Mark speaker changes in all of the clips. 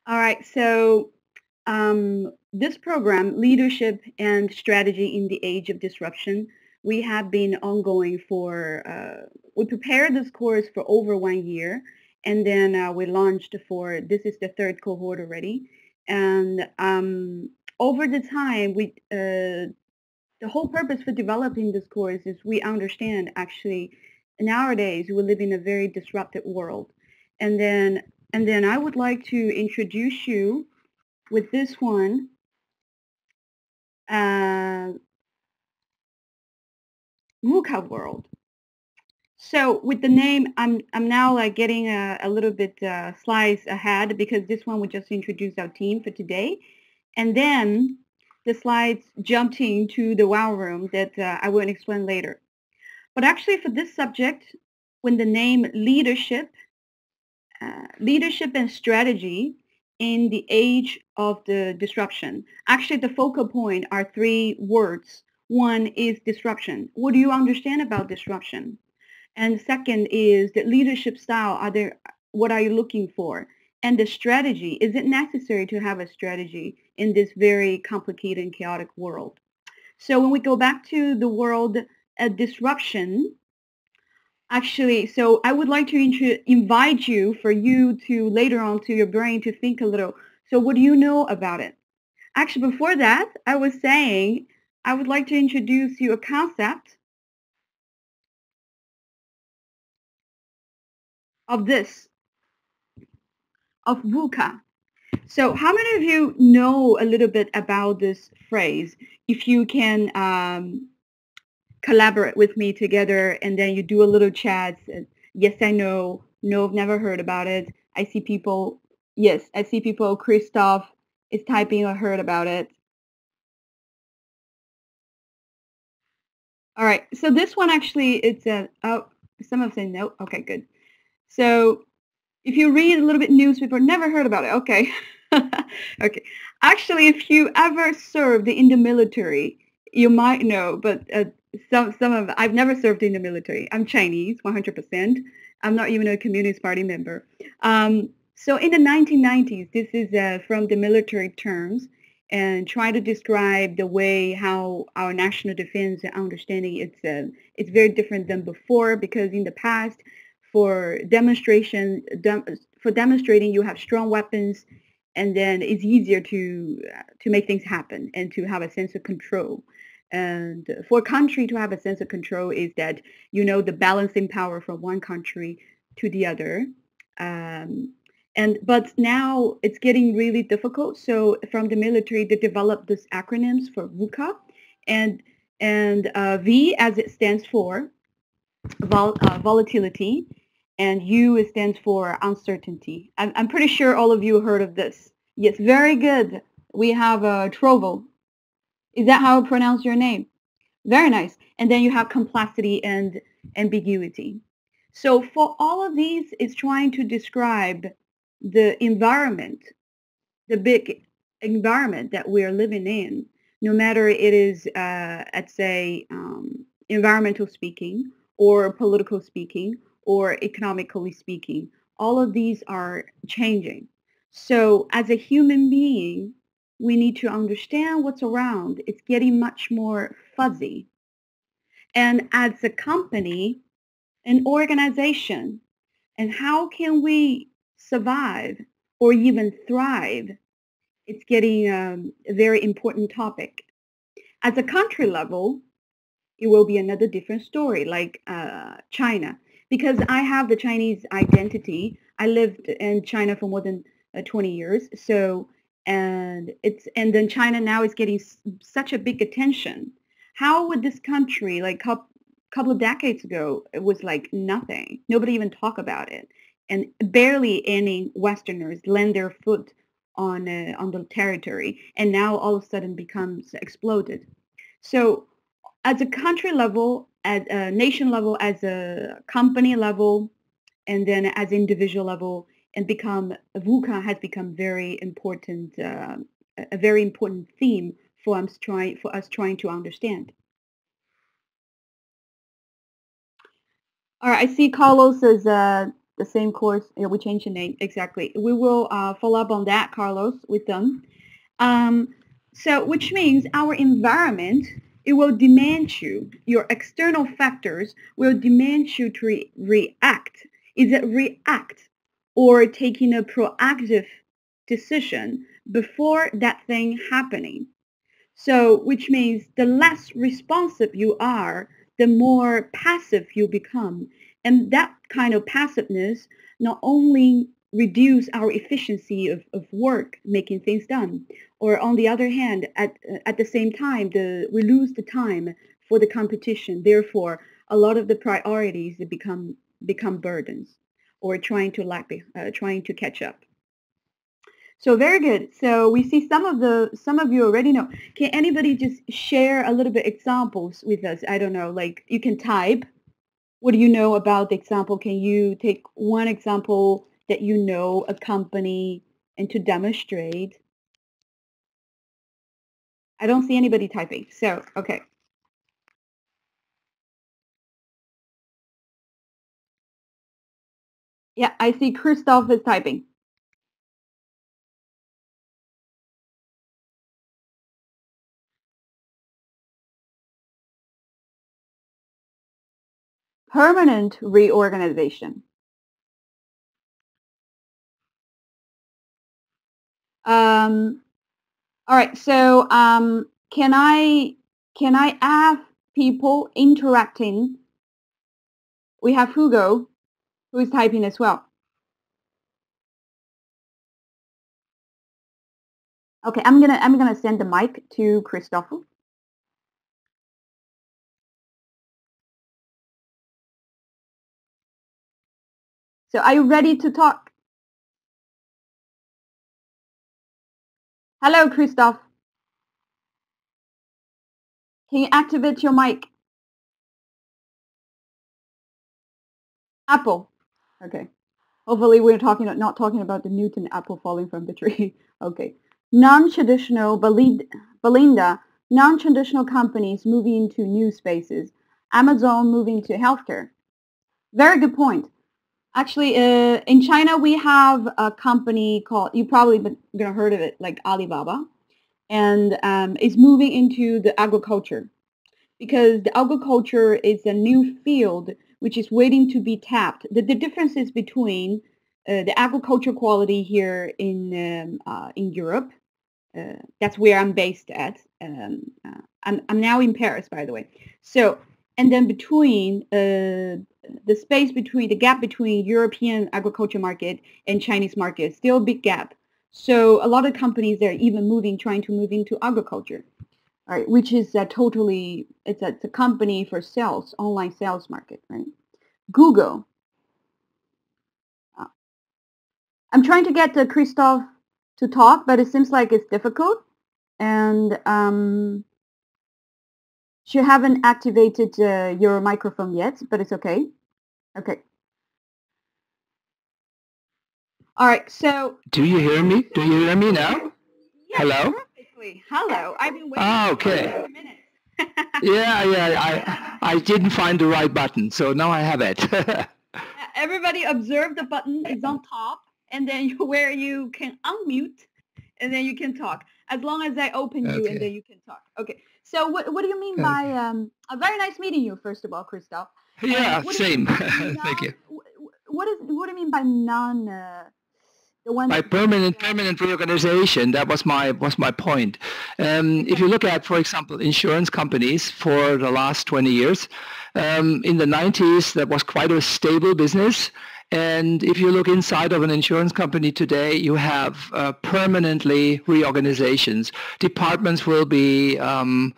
Speaker 1: All right, so this program, Leadership and Strategy in the Age of Disruption, we have been ongoing for, we prepared this course for over 1 year, and then we launched for, this is the third cohort already. And over the time, the whole purpose for developing this course is we understand actually nowadays we live in a very disrupted world. And then I would like to introduce you with this one, uh, VUCA world. So with the name, I'm now like getting a little bit slides ahead because this one we just introduced our team for today. And then the slides jumped into the wow room that I will explain later. But actually for this subject, when the name leadership and strategy in the age of the disruption. Actually, the focal point are three words. One is disruption. What do you understand about disruption? And second is the leadership style. What are you looking for? And the strategy. Is it necessary to have a strategy in this very complicated and chaotic world? So when we go back to the world disruption, actually, so I would like to invite you for you to later on to your brain to think a little. So what do you know about it? Actually, before that, I was saying I would like to introduce you a concept of this, of VUCA. So how many of you know a little bit about this phrase? If you can collaborate with me together and then you do a little chat. Yes, I know. No, I've never heard about it. I see people. Yes, I see people. Christoph is typing or heard about it. All right. So this one actually, it's a, oh, some of them no. Okay, good. So if you read a little bit newspaper, never heard about it. Okay. Okay. Actually, if you ever served in the military, you might know, but some of I've never served in the military. I'm Chinese, 100%. I'm not even a Communist Party member. So in the 1990s, this is from the military terms and try to describe the way how our national defense understanding it's very different than before because in the past for for demonstrating you have strong weapons and then it's easier to make things happen and to have a sense of control. And for a country to have a sense of control is that you know the balancing power from one country to the other. Um, but now it's getting really difficult. So from the military, they developed these acronyms for VUCA, and V as it stands for volatility, and U stands for uncertainty. I'm pretty sure all of you heard of this. Yes, very good. We have Trovo. Is that how I pronounce your name? Very nice. And then you have complexity and ambiguity. So for all of these, it's trying to describe the environment, the big environment that we're living in, no matter it is, let's say, environmental speaking or political speaking or economically speaking, all of these are changing. So as a human being, we need to understand what's around. It's getting much more fuzzy. And as a company, an organization, and how can we survive or even thrive, it's getting a very important topic. At the country level, it will be another different story, like China. Because I have the Chinese identity, I lived in China for more than 20 years. So, and then China now is getting such a big attention. How would this country, like couple of decades ago, it was like nothing. Nobody even talk about it, and barely any Westerners land their foot on the territory, and now all of a sudden becomes exploded. So at a country level, at a nation level, as a company level, and then as individual level, and become VUCA has become very important, a very important theme for us trying to understand. All right, I see Carlos is the same course. Yeah, we changed the name, exactly. We will follow up on that, Carlos, with them. So which means our environment, it will demand you, your external factors will demand you to react. Is it react or taking a proactive decision before that thing happening? So which means the less responsive you are, the more passive you become. And that kind of passiveness not only reduce our efficiency of work, making things done, or on the other hand, at the same time, we lose the time for the competition. Therefore, a lot of the priorities become burdens or trying to catch up. So very good. So we see some of you already know. Can anybody just share a little bit examples with us? I don't know, like you can type. What do you know about the example? Can you take one example that you know a company and to demonstrate? I don't see anybody typing. So, okay. Yeah, I see Christoph is typing. Permanent reorganization. All right. So, can I ask people interacting? We have Hugo, who is typing as well. Okay, I'm gonna send the mic to Christopher. So are you ready to talk? Hello, Christoph. Can you activate your mic? Apple. Okay. Hopefully we're not talking about the Newton apple falling from the tree. Okay. Non-traditional, Belinda, non-traditional companies moving into new spaces. Amazon moving to healthcare. Very good point. Actually, in China, we have a company called, you probably gonna heard of it, like Alibaba, and it's moving into the agriculture because the agriculture is a new field which is waiting to be tapped. The differences between the agriculture quality here in Europe, that's where I'm based at. I'm now in Paris, by the way. So, and then between the space between the gap between European agriculture market and Chinese market, still a big gap. So a lot of companies they're even trying to move into agriculture, right? Which is it's a company for sales, online sales market, right? Google. I'm trying to get Christoph to talk, but it seems like it's difficult. And you haven't activated your microphone yet, but it's okay. Okay. All right. So.
Speaker 2: Do you hear me? Do you hear me now?
Speaker 1: Yes,
Speaker 2: Hello?
Speaker 1: perfectly. Hello. I've been waiting
Speaker 2: Ah,
Speaker 1: for
Speaker 2: okay.
Speaker 1: a minute.
Speaker 2: Yeah. I didn't find the right button, so now I have it.
Speaker 1: Everybody observe the button is on top, and then where you can unmute, and then you can talk. As long as I open you, and then you can talk. Okay. So what do you mean by a very nice meeting you, first of all, Christoph?
Speaker 2: Yeah,
Speaker 1: What
Speaker 2: same. Thank you.
Speaker 1: what do you mean by non the one
Speaker 2: By
Speaker 1: that
Speaker 2: permanent reorganization, that was my point. If you look at, for example, insurance companies for the last 20 years, in the 90s, that was quite a stable business. And if you look inside of an insurance company today, you have permanently reorganizations. Departments will be, even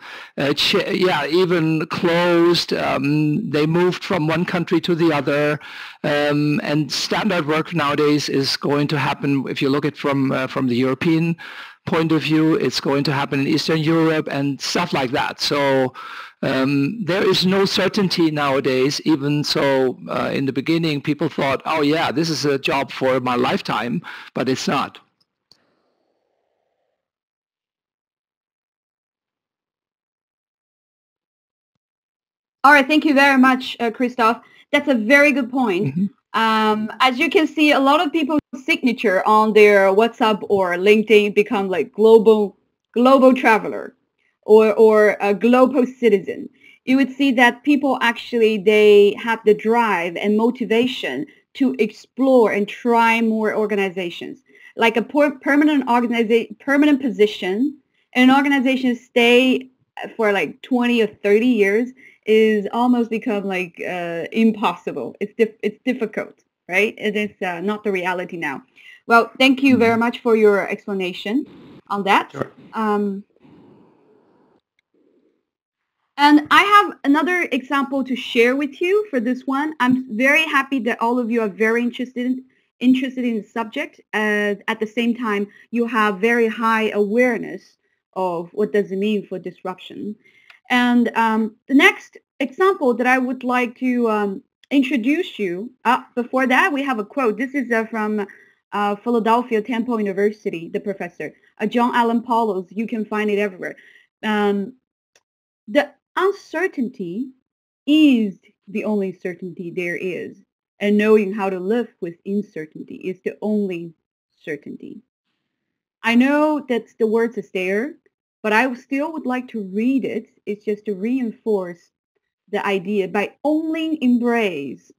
Speaker 2: closed. They moved from one country to the other. And standard work nowadays is going to happen, if you look at from the European point of view, it's going to happen in Eastern Europe and stuff like that. So there is no certainty nowadays, even so in the beginning people thought, oh yeah, this is a job for my lifetime, but it's not.
Speaker 1: All right, thank you very much, Christoph. That's a very good point. As you can see, a lot of people's signature on their WhatsApp or LinkedIn become like global traveler or a global citizen. You would see that people actually, they have the drive and motivation to explore and try more organizations. Like a permanent position, an organization stay for like 20 or 30 years is almost become like impossible. It's difficult, right? It is not the reality now. Well, thank you very much for your explanation on that.
Speaker 2: Sure.
Speaker 1: And I have another example to share with you for this one. I'm very happy that all of you are very interested in the subject. At the same time, you have very high awareness of what does it mean for disruption. And the next example that I would like to introduce you, before that, we have a quote. This is from Philadelphia Temple University, the professor, John Allen Paulos. You can find it everywhere. The uncertainty is the only certainty there is, and knowing how to live with uncertainty is the only certainty. I know that the words is there, but I still would like to read it. It's just to reinforce the idea by only embrace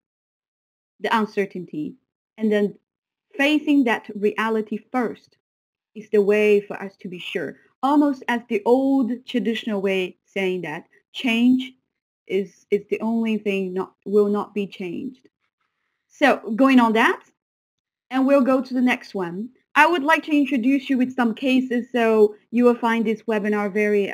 Speaker 1: the uncertainty and then facing that reality first is the way for us to be sure. Almost as the old traditional way saying that change is the only thing will not be changed. So going on that, and we'll go to the next one. I would like to introduce you with some cases so you will find this webinar very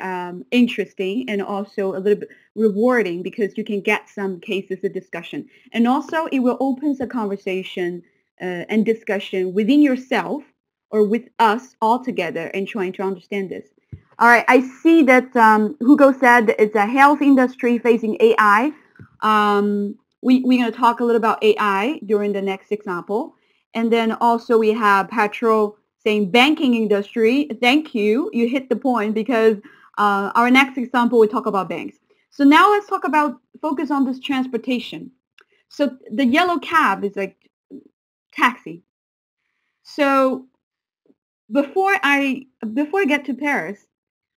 Speaker 1: interesting and also a little bit rewarding because you can get some cases of discussion. And also it will open a conversation and discussion within yourself or with us all together and trying to understand this. All right, I see that Hugo said it's a health industry facing AI. We're going to talk a little about AI during the next example. And then also we have Petro saying banking industry. Thank you. You hit the point because our next example, we talk about banks. So now let's focus on this transportation. So the yellow cab is like taxi. So before I get to Paris,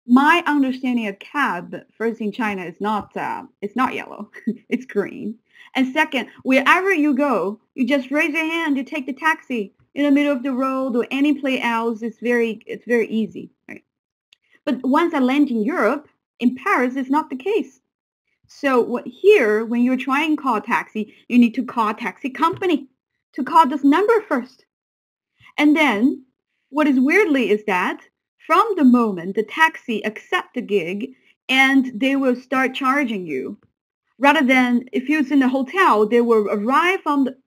Speaker 1: my understanding of cab first in China is it's not yellow, it's green. And second, wherever you go, you just raise your hand, you take the taxi in the middle of the road or any place else. It's very easy, right? But once I land in Europe, in Paris, it's not the case. So here, when you're trying to call a taxi, you need to call a taxi company to call this number first. And then what is weirdly is that from the moment the taxi accept the gig and they will start charging you, rather than if you're in the hotel, they will arrive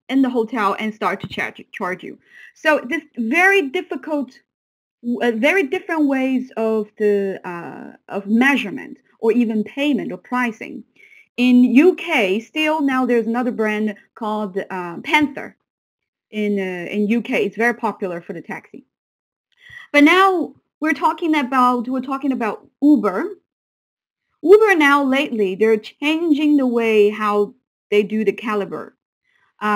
Speaker 1: in the hotel and start to charge you. So this very difficult, very different ways of measurement or even payment or pricing. In UK, still now there's another brand called Panther. In UK, it's very popular for the taxi. But now we're talking about Uber. Uber now lately, they're changing the way how they do the caliber.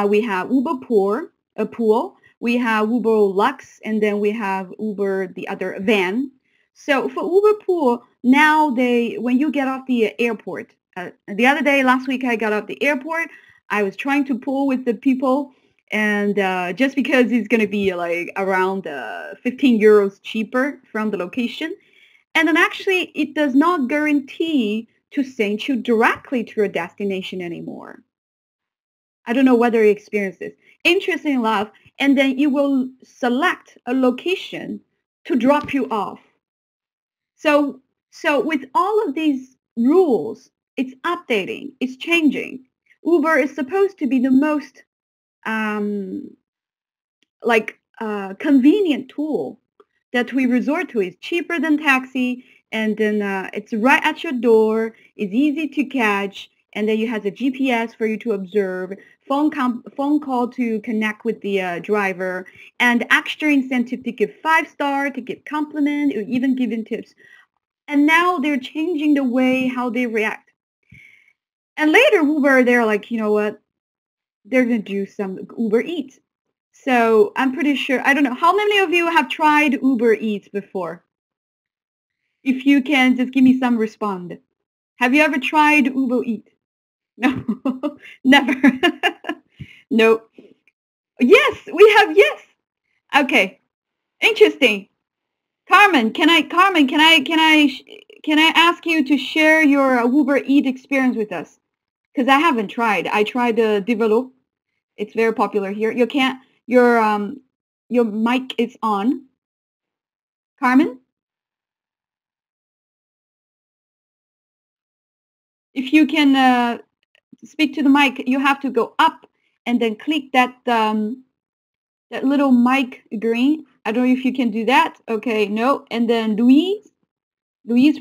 Speaker 1: We have Uber Pool, we have Uber Lux, and then we have Uber, the other van. So for Uber Pool, now when you get off the airport, the other day, last week, I got off the airport. I was trying to pool with the people, and just because it's going to be like around 15 euros cheaper from the location. And then actually, it does not guarantee to send you directly to your destination anymore. I don't know whether you experience this. Interesting enough, and then you will select a location to drop you off. So with all of these rules, it's updating, it's changing. Uber is supposed to be the most convenient tool that we resort to. Is cheaper than taxi, and then it's right at your door, it's easy to catch, and then you have a GPS for you to observe, phone call to connect with the driver, and extra incentive to give 5-star, to give compliment, or even giving tips. And now they're changing the way how they react. And later Uber, they're like, you know what? they're going to do some Uber Eats. So I'm pretty sure, I don't know, how many of you have tried Uber Eats before? If you can just give me some respond. Have you ever tried Uber Eats? No, never. No. Yes, we have, yes. Okay, interesting. Carmen, can I ask you to share your Uber Eats experience with us? Because I haven't tried. I tried Develop. It's very popular here. You can't. Your mic is on. Carmen, if you can speak to the mic, you have to go up and then click that that little mic green. I don't know if you can do that. Okay, no. And then Louise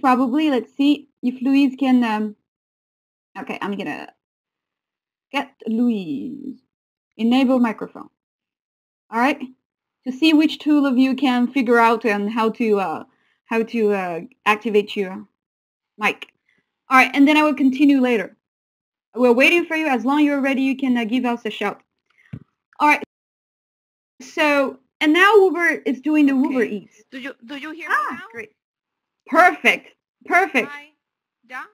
Speaker 1: probably. Let's see if Louise can. Okay, I'm gonna get Louise. Enable microphone. All right, to see which tool of you can figure out and how to activate your mic. All right, and then I will continue later. We're waiting for you. As long as you're ready, you can give us a shout. All right. So, and now Uber is doing the Uber Eats.
Speaker 3: Do you hear me now?
Speaker 1: Great. Perfect. Perfect.
Speaker 3: Hi. Yeah,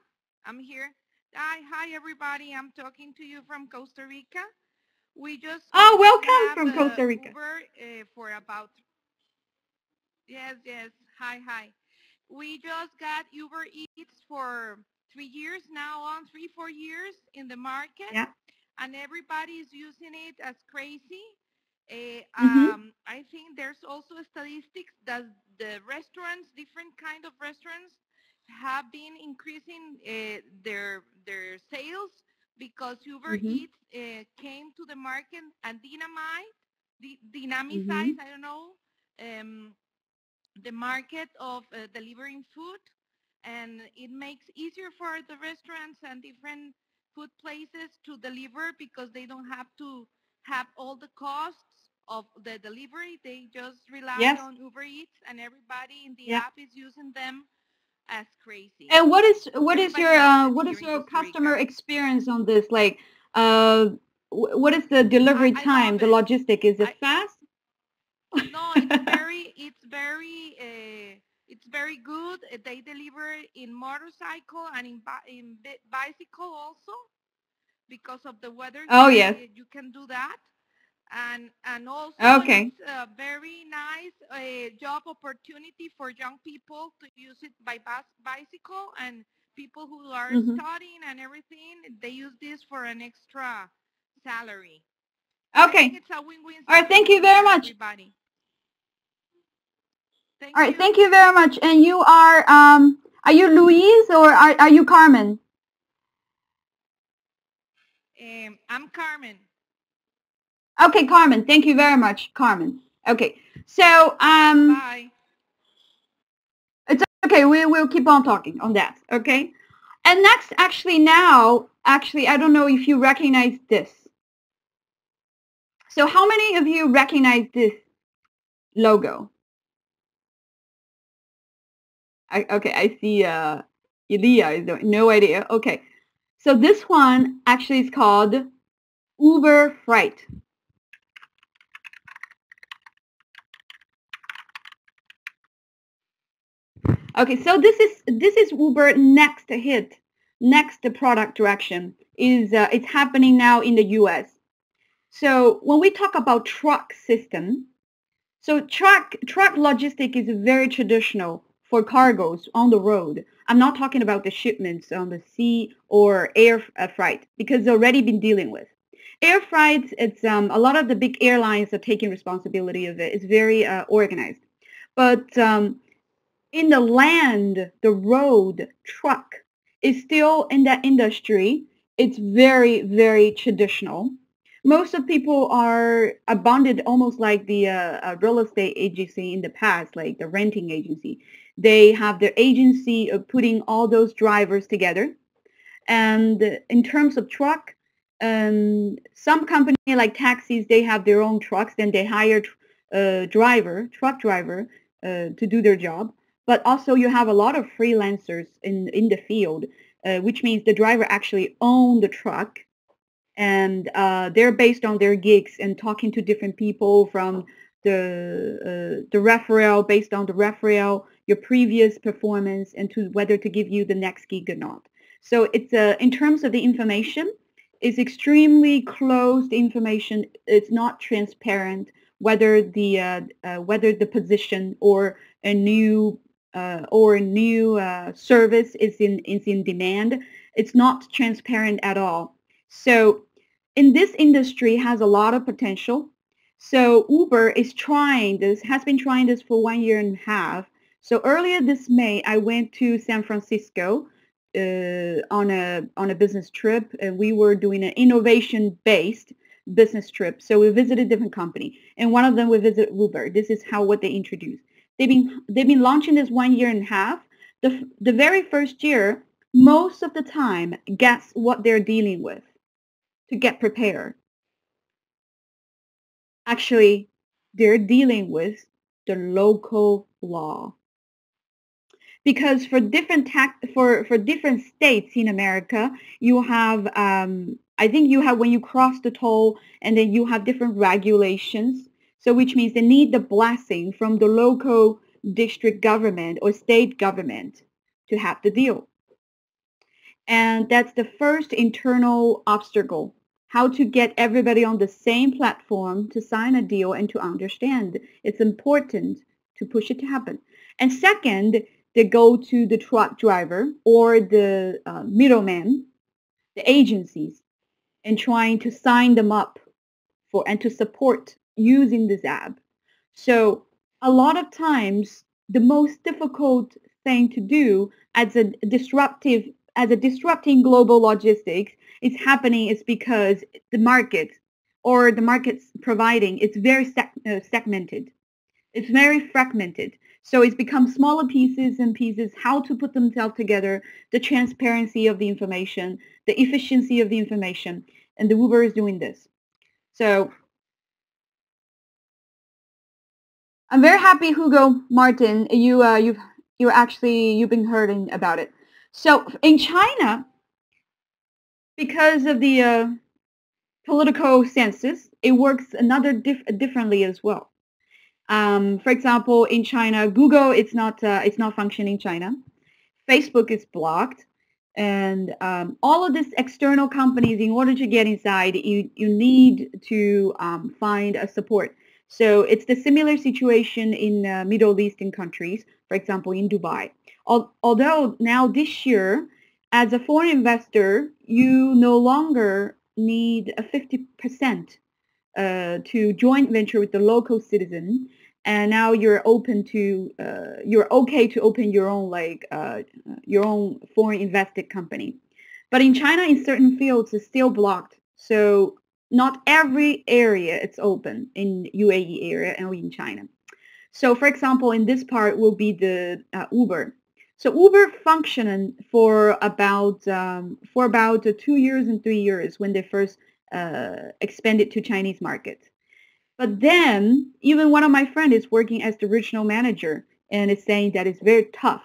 Speaker 3: I'm here. Hi everybody. I'm talking to you from Costa Rica. We just
Speaker 1: welcome from Costa Rica.
Speaker 3: Uber for about yes. Hi. We just got Uber Eats for 3 years now, on 3-4 years in the market.
Speaker 1: Yeah.
Speaker 3: And everybody is using it as crazy. I think there's also statistics that the restaurants, different kind of restaurants, have been increasing their sales because Uber Eats came to the market and dynamicize, I don't know, the market of delivering food, and it makes easier for the restaurants and different food places to deliver because they don't have to have all the costs of the delivery. They just rely on Uber Eats, and everybody in the app is using them as crazy.
Speaker 1: And what is your customer experience on this? Like, what is the delivery time? The logistic, is it fast?
Speaker 3: No, it's very good. They deliver in motorcycle and in bicycle also, because of the weather.
Speaker 1: Oh yes.
Speaker 3: You can do that. And also it's a very nice job opportunity for young people to use it by bicycle, and people who are studying and everything, they use this for an extra salary.
Speaker 1: Okay.
Speaker 3: I think it's a win-win.
Speaker 1: All right, thank you very much.
Speaker 3: Everybody.
Speaker 1: All right, thank you very much. And you are you Louise or are you Carmen?
Speaker 3: I'm Carmen.
Speaker 1: Okay, Carmen. Thank you very much, Carmen. Okay, so
Speaker 3: bye.
Speaker 1: It's okay. We'll keep on talking on that. Okay, and next, actually, I don't know if you recognize this. So, how many of you recognize this logo? I see. Elia is doing no idea. Okay, so this one actually is called Uber Freight. Okay, so this is Uber next product direction is it's happening now in the U.S. So when we talk about truck system, so truck logistic is very traditional for cargoes on the road. I'm not talking about the shipments on the sea or air freight, because it's already been dealing with. Air freight, it's a lot of the big airlines are taking responsibility of it. It's very organized. But in the land, the road, truck is still in that industry. It's very, very traditional. Most of people are bonded almost like the real estate agency in the past, like the renting agency. They have their agency of putting all those drivers together. And in terms of truck, some company like taxis, they have their own trucks, then they hire truck driver to do their job. But also you have a lot of freelancers in the field, which means the driver actually owns the truck and they're based on their gigs and talking to different people from the referral, based on the referral, your previous performance, and to whether to give you the next gig or not. So it's in terms of the information, it's extremely closed information. It's not transparent whether the position or a new service is in demand. It's not transparent at all. So in this industry has a lot of potential. So Uber is trying this, has been trying this for 1 year and a half. So earlier this May, I went to San Francisco on a business trip, and we were doing an innovation-based business trip. So we visited different company, and one of them we visited Wilbur. This is what they introduced. They've been launching this 1 year and a half. The very first year, most of the time, guess what they're dealing with to get prepared. Actually, they're dealing with the local law. Because for different for different states in America, you have I think you have when you cross the toll, and then you have different regulations. So which means they need the blessing from the local district government or state government to have the deal. And that's the first internal obstacle, how to get everybody on the same platform to sign a deal and to understand. It's important to push it to happen. And second, they go to the truck driver or the middleman, the agencies, and trying to sign them up for and to support using this app. So a lot of times, the most difficult thing to do as a disrupting global logistics is happening is because the market or the market's providing, it's very segmented. It's very fragmented. So it's become smaller pieces and pieces, how to put themselves together, the transparency of the information, the efficiency of the information, and the Uber is doing this. So I'm very happy, Hugo, Martin, you've been hearing about it. So in China, because of the political census, it works differently as well. For example, in China, Google it's not functioning in China. Facebook is blocked, and all of these external companies, in order to get inside, you need to find a support. So it's the similar situation in Middle Eastern countries, for example, in Dubai. Although now this year, as a foreign investor, you no longer need a 50% to joint venture with the local citizen, and now you're okay to open your own foreign invested company. But in China, in certain fields, it's still blocked. So not every area it's open in UAE area and in China. So for example, in this part will be the Uber. So Uber functioned for about 2 years and 3 years when they first expanded to Chinese market. But then even one of my friends is working as the regional manager and is saying that it's very tough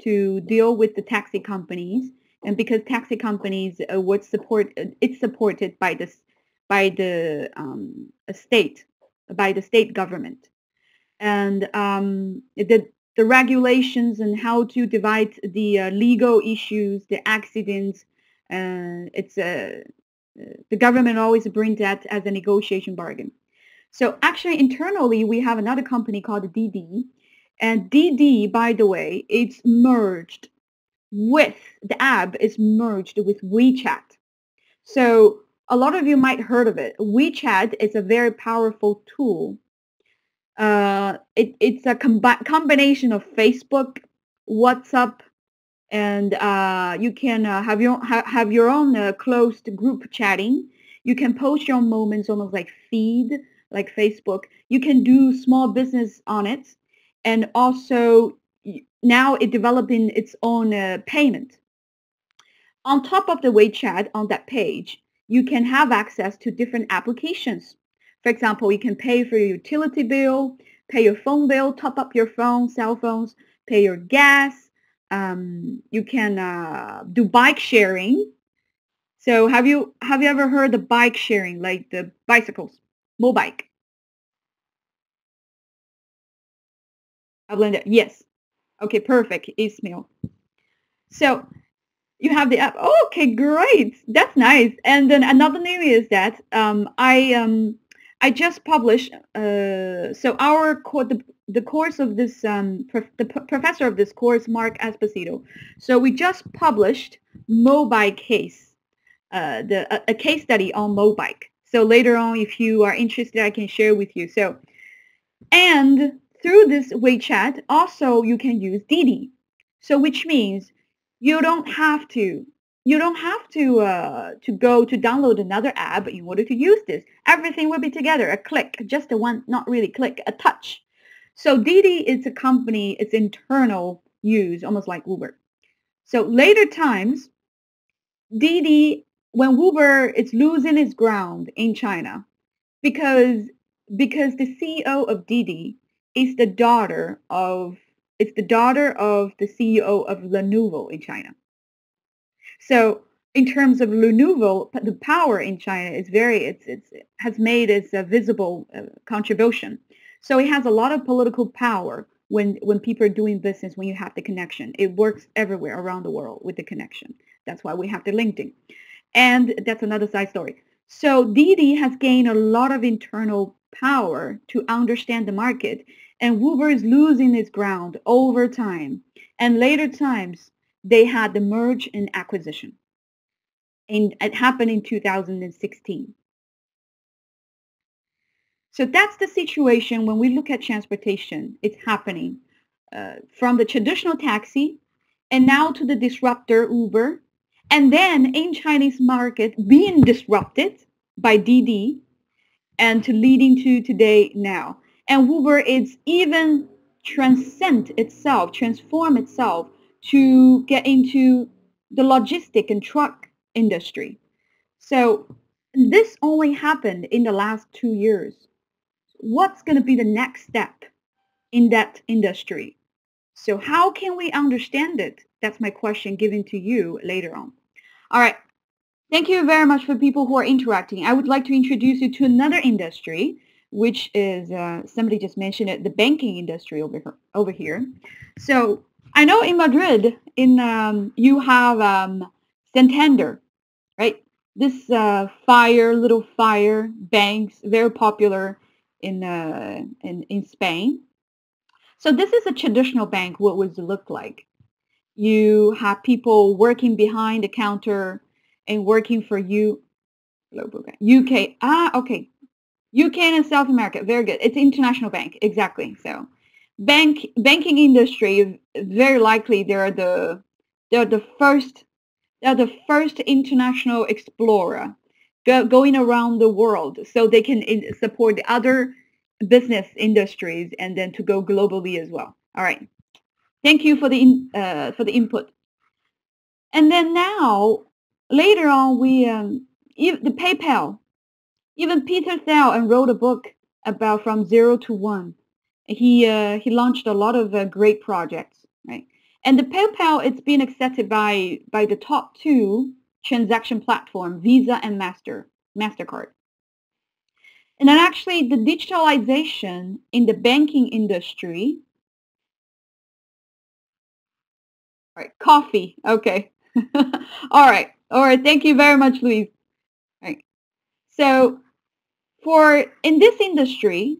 Speaker 1: to deal with the taxi companies, and because taxi companies it's supported by the state government, and the regulations and how to divide the legal issues, the accidents, the government always brings that as a negotiation bargain. So actually internally we have another company called DD, and DD, by the way, it's merged with the app is merged with WeChat. So a lot of you might heard of it. WeChat is a very powerful tool. It's a combination of Facebook, WhatsApp, and you can have your own closed group chatting. You can post your own moments, almost like feed, like Facebook. You can do small business on it, and also now it developing its own payment. On top of the WeChat on that page, you can have access to different applications. For example, you can pay for your utility bill, pay your phone bill, top up your phone, cell phones, pay your gas. You can do bike sharing. So have you ever heard the bike sharing, like the bicycles, Mobike? Yes. Okay, perfect, Ismail. So you have the app. Oh, okay, great. That's nice. And then another thing is that I just published. So our the course of this professor of this course, Mark Esposito. So we just published Mobike case, a case study on Mobike. So later on, if you are interested, I can share with you. So and through this WeChat, also you can use Didi. So which means you don't have to to go to download another app in order to use this. Everything will be together, a click, just a one, not really click, a touch. So Didi is a company, it's internal use, almost like Uber. So later times, Didi, when Uber is losing its ground in China, because the CEO of Didi is the daughter of the CEO of Lenovo in China. So in terms of Lenovo, the power in China is it has made its visible contribution. So it has a lot of political power when people are doing business, when you have the connection. It works everywhere around the world with the connection. That's why we have the LinkedIn. And that's another side story. So Didi has gained a lot of internal power to understand the market, and Uber is losing its ground over time. And later times, they had the merge and acquisition. And it happened in 2016. So that's the situation when we look at transportation. It's happening from the traditional taxi and now to the disruptor Uber. And then in Chinese market being disrupted by Didi and to leading to today now. And Uber is even transform itself to get into the logistic and truck industry. So this only happened in the last 2 years. What's going to be the next step in that industry? So how can we understand it? That's my question given to you later on. All right. Thank you very much for people who are interacting. I would like to introduce you to another industry, which is, somebody just mentioned it, the banking industry over here. So I know in Madrid, you have Santander, right? This little fire banks, very popular in Spain. So this is a traditional bank. What would it look like? You have people working behind the counter and working for you. UK. Okay. UK and South America. Very good. It's international bank. Exactly. So banking industry, very likely they're the first international explorer going around the world, so they can support the other business industries and then to go globally as well. All right. Thank you for the input. And then now, later on, the PayPal, even Peter Thiel and wrote a book about from 0 to 1. He launched a lot of great projects, right? And the PayPal, it's been accepted by the top 2 transaction platform, Visa and MasterCard. And then actually the digitalization in the banking industry. All right, coffee. Okay. All right. Thank you very much, Louise. All right. So in this industry,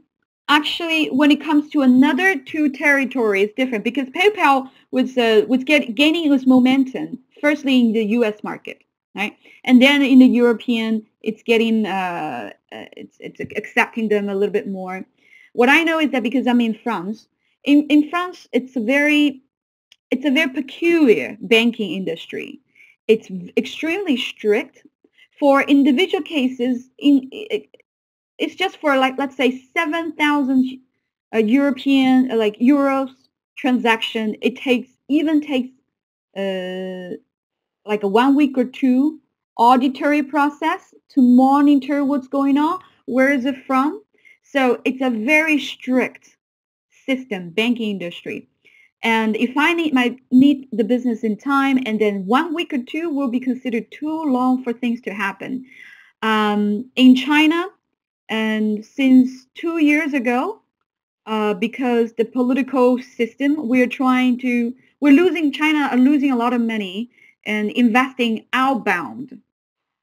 Speaker 1: actually, when it comes to another 2 territories, different because PayPal was gaining its momentum. Firstly, in the U.S. market, right, and then in the European, it's getting it's accepting them a little bit more. What I know is that because I'm in France, in France, it's a very peculiar banking industry. It's extremely strict. For individual cases, it's just for like, let's say 7,000 European like euros transaction. It takes like a 1 week or 2 auditory process to monitor what's going on. Where is it from? So it's a very strict system, banking industry. And if I might need the business in time, and then 1 week or two will be considered too long for things to happen. In China, and since 2 years ago, because the political system, China are losing a lot of money and investing outbound.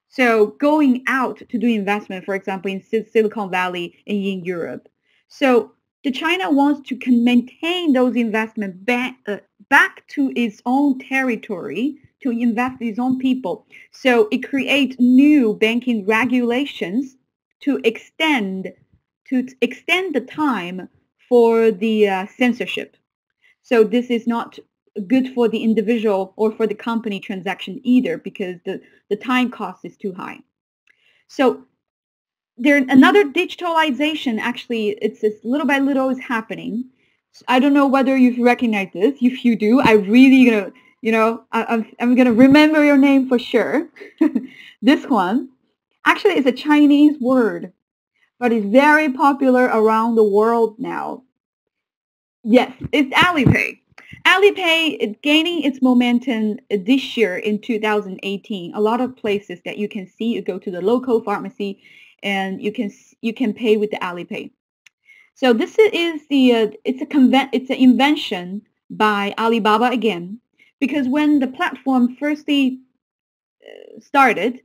Speaker 1: So going out to do investment, for example, in Silicon Valley and in Europe. So the China wants to maintain those investments back to its own territory to invest its own people. So it creates new banking regulations to extend the time for the censorship. So this is not good for the individual or for the company transaction either, because the time cost is too high. So another digitalization, actually, it's little by little is happening. So I don't know whether you've recognized this. If you do, I really I'm gonna remember your name for sure. This one, actually, is a Chinese word, but it's very popular around the world now. Yes, it's Alipay. Alipay is gaining its momentum this year in 2018. A lot of places that you can see, you go to the local pharmacy and you can pay with the Alipay. So this is it's an invention by Alibaba again, because when the platform firstly started,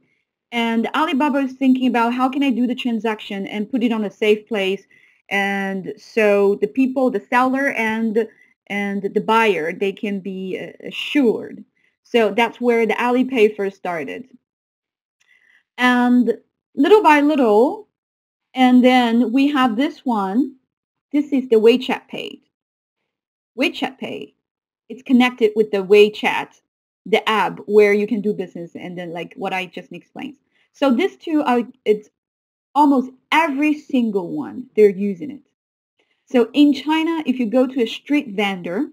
Speaker 1: and Alibaba is thinking about how can I do the transaction and put it on a safe place. And so the people, the seller and the buyer, they can be assured. So that's where the Alipay first started. And little by little, and then we have this one. This is the WeChat Pay. WeChat Pay. It's connected with the WeChat, the app where you can do business, and then like what I just explained. So these two it's almost every single one, they're using it. So in China, if you go to a street vendor,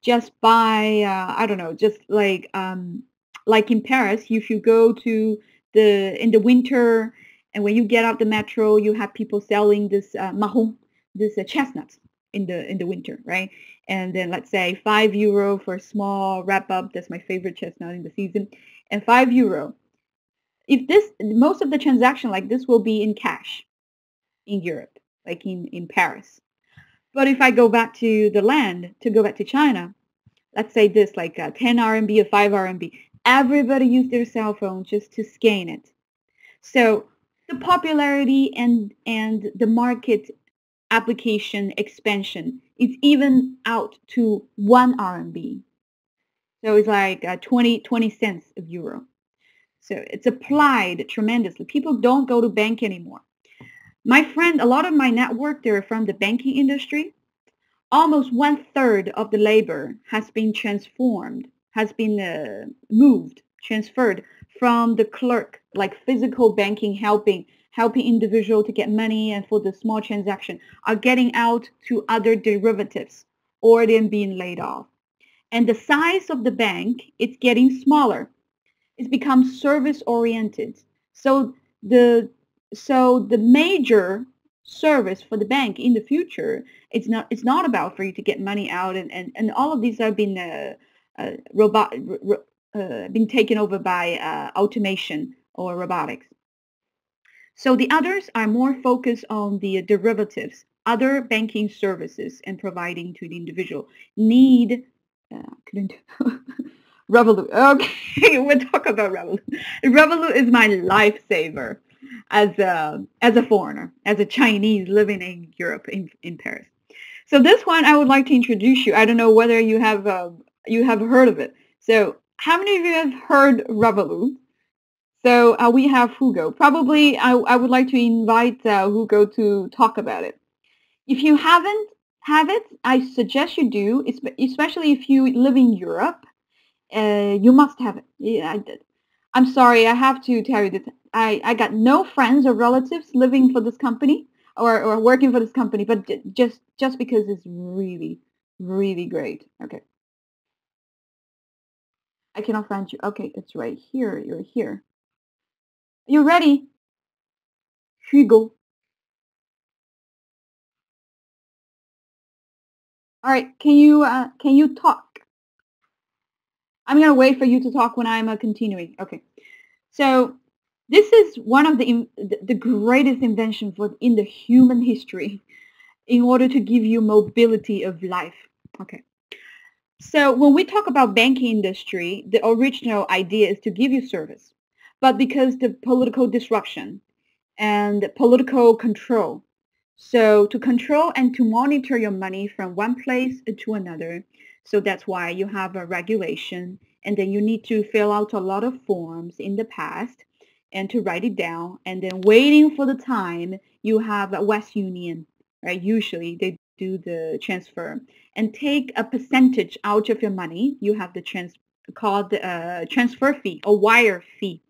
Speaker 1: just buy, I don't know, just like in Paris, if you go to in the winter, and when you get out the metro, you have people selling this marron, this chestnuts in the winter, right? And then let's say €5 for a small wrap up. That's my favorite chestnut in the season, and €5. If most of the transaction like this will be in cash in Europe, like in Paris. But if I go back to go back to China, let's say this, like 10 RMB or 5 RMB, everybody use their cell phone just to scan it. So the popularity and the market application expansion is even out to 1 RMB. So it's like 20 cents of euro. So it's applied tremendously. People don't go to bank anymore. My friend, a lot of my network, they're from the banking industry. Almost 1/3 of the labor has been transferred from the clerk, like physical banking, helping individual to get money and for the small transaction, are getting out to other derivatives or they're being laid off. And the size of the bank, it's getting smaller. It's become service oriented. So the major service for the bank in the future, it's not about for you to get money out, and all of these have been been taken over by automation or robotics. So the others are more focused on the derivatives, other banking services, and providing to the individual need. Couldn't Revolut. Okay, we'll talk about Revolut. Revolut is my lifesaver as a foreigner, as a Chinese living in Europe, in Paris. So this one I would like to introduce you. I don't know whether you have heard of it. So how many of you have heard Revolut? So we have Hugo. Probably I would like to invite Hugo to talk about it. If you haven't have it, I suggest you do, especially if you live in Europe. You must have it. Yeah, I did. I'm sorry, I have to tell you that I got no friends or relatives living for this company or working for this company, but just because it's really, really great. Okay. I cannot find you. Okay, it's right here. You're here. Are you ready? Hugo. All right, can you talk? I'm gonna wait for you to talk when I'm continuing. Okay. So this is one of the greatest invention in the human history in order to give you mobility of life. Okay. So when we talk about banking industry, the original idea is to give you service. But because the political disruption and political control, so to control and to monitor your money from one place to another, so that's why you have a regulation, and then you need to fill out a lot of forms in the past and to write it down, and then waiting for the time you have a West Union, right? Usually they do the transfer and take a percentage out of your money. You have the called the transfer fee or wire fee,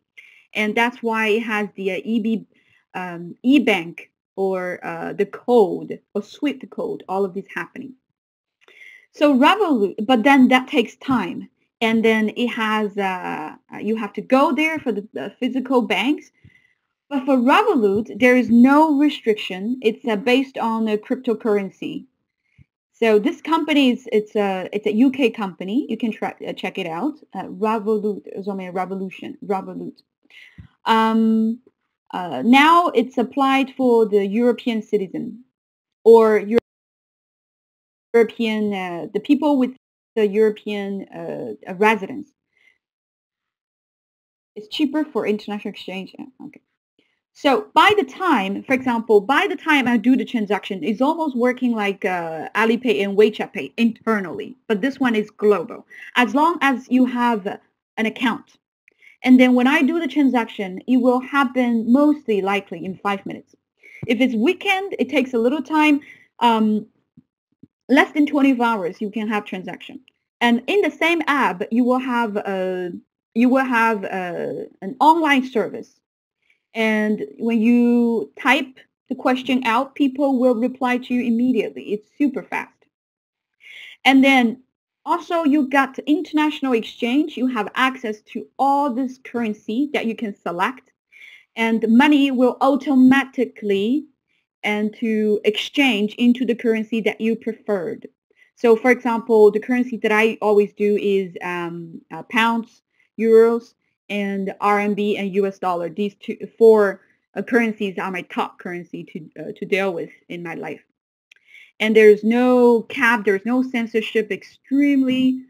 Speaker 1: and that's why it has the e-bank or the code or SWIFT code. All of this happening. So Revolut, but then that takes time, and then it has you have to go there for the physical banks. But for Revolut, there is no restriction. It's based on a cryptocurrency. So this company it's a UK company. You can check it out. Revolut, Revolut. Now it's applied for the European citizen or European the people with the European residence. It's cheaper for international exchange. Okay. So by the time, for example, by the time I do the transaction, it's almost working like Alipay and WeChat Pay internally, but this one is global. As long as you have an account. And then when I do the transaction, it will happen mostly likely in 5 minutes. If it's weekend, it takes a little time. Less than 24 hours, you can have transaction. And in the same app, you will have an online service. And when you type the question out, people will reply to you immediately. It's super fast. And then also you got international exchange. You have access to all this currency that you can select. And money will automatically and to exchange into the currency that you preferred. So for example, the currency that I always do is pounds, euros, and RMB and US dollar. These four currencies are my top currency to deal with in my life. And there's no cap, there's no censorship, extremely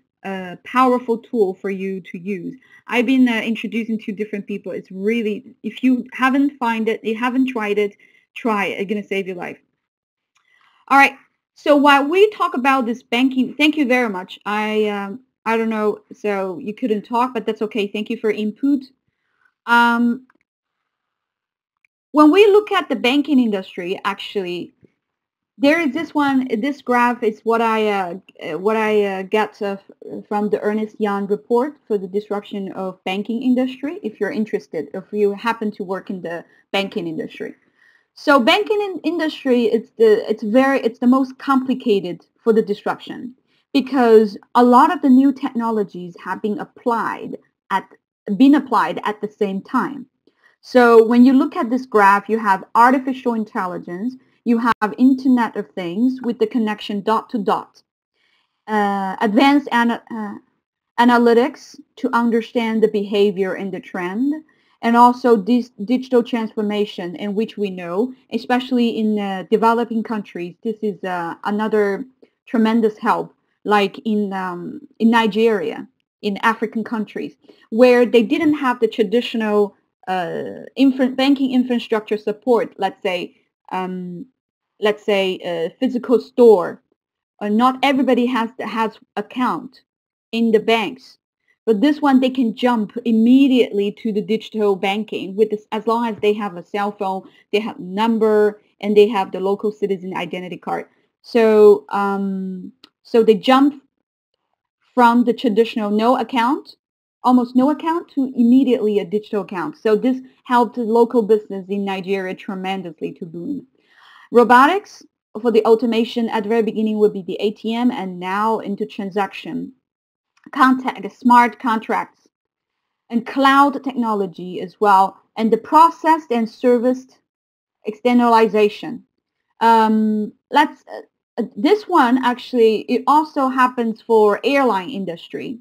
Speaker 1: powerful tool for you to use. I've been introducing to different people. It's really, if you haven't tried it, try it. It's going to save your life. All right. So while we talk about this banking, thank you very much. I don't know, so you couldn't talk, but that's okay. Thank you for input. When we look at the banking industry, actually, there is this one. This graph is what I get from the Ernst Young report for the disruption of banking industry. If you're interested, if you happen to work in the banking industry, so banking industry it's the most complicated for the disruption because a lot of the new technologies have been applied at the same time. So when you look at this graph, you have artificial intelligence. You have Internet of Things with the connection dot to dot. Advanced analytics to understand the behavior and the trend. And also this digital transformation in which we know, especially in developing countries, this is another tremendous help, like in Nigeria, in African countries, where they didn't have the traditional banking infrastructure support, let's say a physical store. Not everybody has account in the banks, but this one they can jump immediately to the digital banking with this, as long as they have a cell phone, they have number, and they have the local citizen identity card. So so they jump from the traditional almost no account to immediately a digital account. So this helped the local business in Nigeria tremendously to boom. Robotics for the automation at the very beginning would be the ATM, and now into transaction, smart contracts, and cloud technology as well, and the processed and serviced externalization. this one actually, it also happens for airline industry.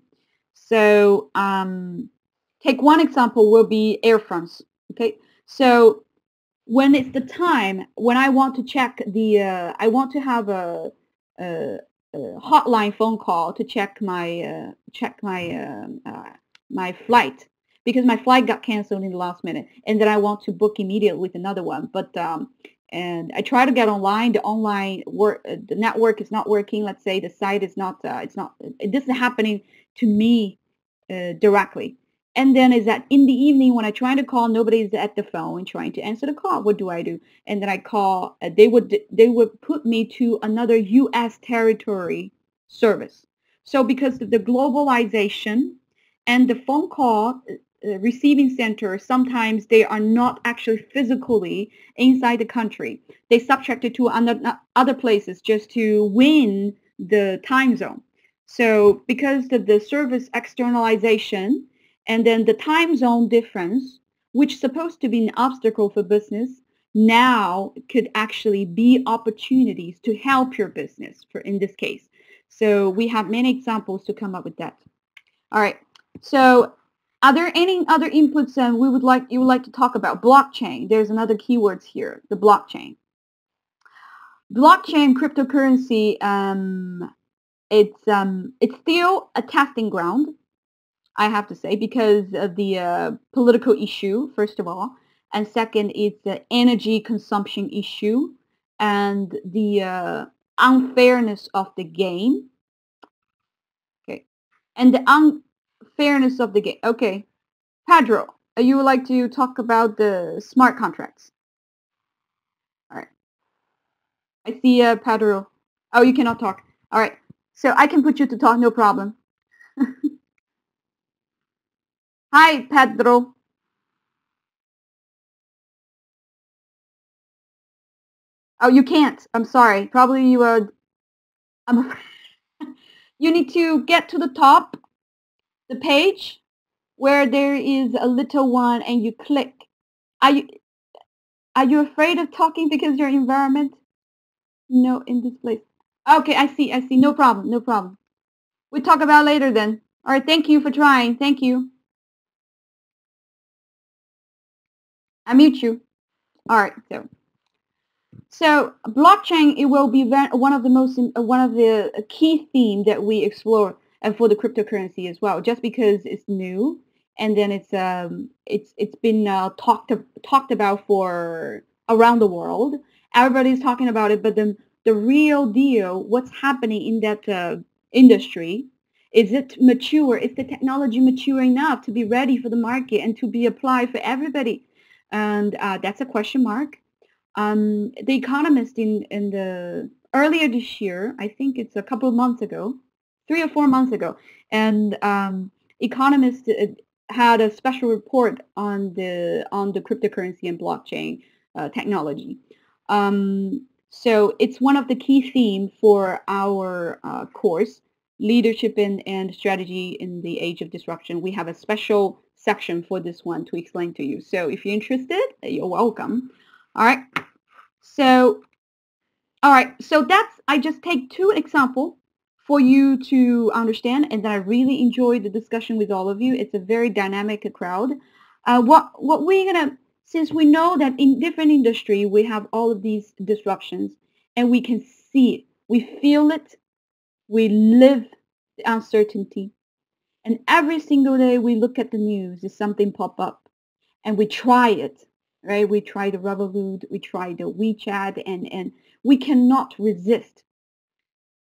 Speaker 1: So take one example will be Air France. Okay, so when it's the time when I want to check the, I want to have a hotline phone call to check my my flight, because my flight got canceled in the last minute, and then I want to book immediately with another one. But and I try to get online. The online work, the network is not working. Let's say the site is not. This is happening to me directly. And then is that in the evening when I try to call, nobody's at the phone trying to answer the call. What do I do? And then I call. They would put me to another U.S. territory service. So because of the globalization and the phone call receiving center, sometimes they are not actually physically inside the country. They subjected to other places just to win the time zone. So because of the service externalization and then the time zone difference, which is supposed to be an obstacle for business, now could actually be opportunities to help your business for in this case. So we have many examples to come up with that. All right. So are there any other inputs you would like to talk about? Blockchain. There's another keywords here, the blockchain. Blockchain cryptocurrency, it's still a testing ground, I have to say, because of the political issue, first of all, and second, it's the energy consumption issue and the unfairness of the game. Okay, and the unfairness of the game. Okay, Pedro, you would like to talk about the smart contracts? All right, I see Pedro. Oh, you cannot talk. All right, so I can put you to talk, no problem. Hi, Pedro. Oh, you can't. I'm sorry. Probably you I'm you need to get to the top, the page, where there is a little one and you click. Are you are you afraid of talking because your environment? No, in this place. Okay, I see. I see. No problem. No problem. We'll talk about it later then. All right. Thank you for trying. Thank you. I mute you. All right. So blockchain, it will be one of the key themes that we explore and for the cryptocurrency as well, just because it's new and then it's been talked about for around the world. Everybody's talking about it, but the real deal, what's happening in that industry, is it mature? Is the technology mature enough to be ready for the market and to be applied for everybody? And that's a question mark. The Economist in the earlier this year, I think it's a couple of months ago, 3 or 4 months ago, and Economist had a special report on the cryptocurrency and blockchain technology. So it's one of the key themes for our course, Leadership and Strategy in the Age of Disruption. We have a special section for this one to explain to you. So if you're interested, you're welcome. All right. So, all right. So I just take 2 examples for you to understand, and then I really enjoyed the discussion with all of you. It's a very dynamic crowd. What we're gonna, since we know that in different industry we have all of these disruptions, and we can see it, we feel it, we live the uncertainty, and every single day we look at the news, there's something pop up, and we try it. Right? We try the Revolut, we try the WeChat, and we cannot resist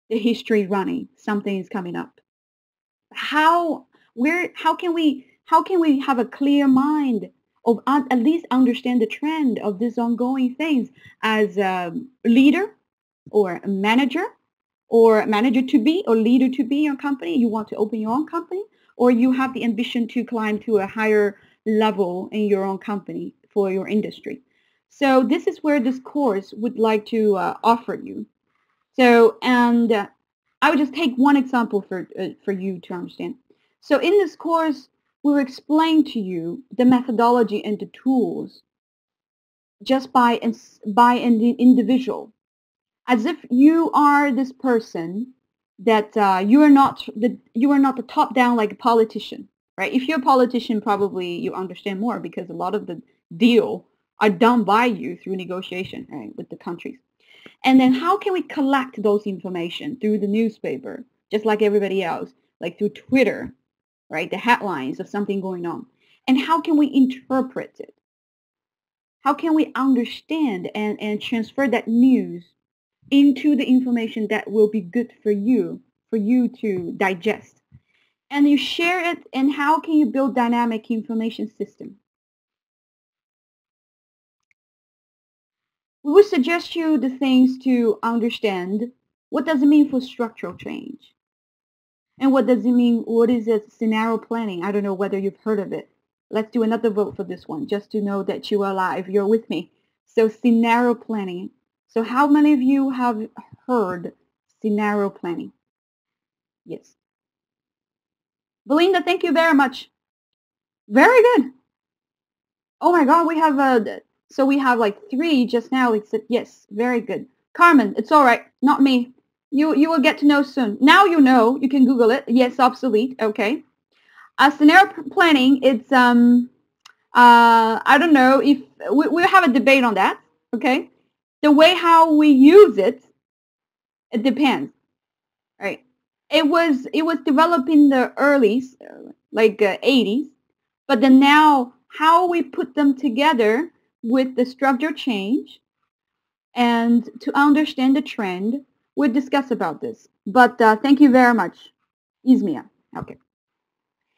Speaker 1: the history running. Something is coming up. How can we have a clear mind of at least understand the trend of these ongoing things as a leader or a manager to be or leader to be in your company? You want to open your own company, or you have the ambition to climb to a higher level in your own company for your industry. So this is where this course would like to offer you. So, and I would just take one example for you to understand. So in this course, we will explain to you the methodology and the tools just by an individual. as if you are this person that you are not the top down like a politician, right? If you're a politician, probably you understand more because a lot of the deal are done by you through negotiation, right, with the countries. And then how can we collect those information through the newspaper, just like everybody else, like through Twitter, right? The headlines of something going on. And how can we interpret it? How can we understand and transfer that news into the information that will be good for you to digest? And you share it, and how can you build dynamic information system? We would suggest you the things to understand. What does it mean for structural change? And what does it mean? What is it? Scenario planning. I don't know whether you've heard of it. Let's do another vote for this one, just to know that you are alive. You're with me. So scenario planning. So how many of you have heard scenario planning? Yes. Belinda, thank you very much. Very good. Oh my God, we have so we have like 3 just now. Yes, very good. Carmen, it's all right. Not me. You will get to know soon. Now you know. You can Google it. Yes, obsolete. Okay. Scenario planning. It's I don't know if we'll have a debate on that. Okay. The way how we use it, it depends. Right. It was developed in the early like 80s, but then now how we put them together with the structure change and to understand the trend, we'll discuss about this. But thank you very much, Ismail. Okay.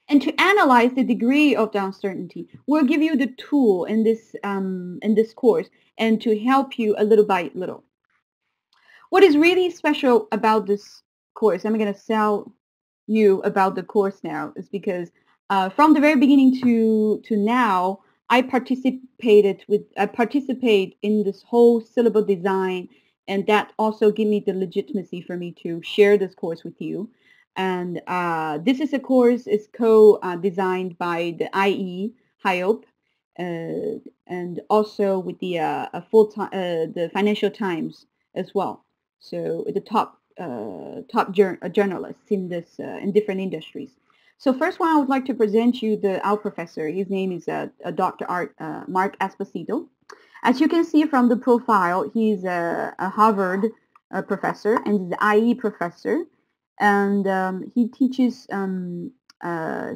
Speaker 1: And to analyze the degree of the uncertainty, we'll give you the tool in this course and to help you a little by little. What is really special about this course, I'm going to tell you about the course now, is because from the very beginning to now, I participate in this whole syllable design, and that also gave me the legitimacy for me to share this course with you. And this is a course is co-designed by the IE, HIOP, and also with the the Financial Times as well. So the top journalists in this in different industries. So first one, I would like to present you our professor. His name is Dr. Mark Esposito. As you can see from the profile, he's a Harvard professor and he's an IE professor, and he teaches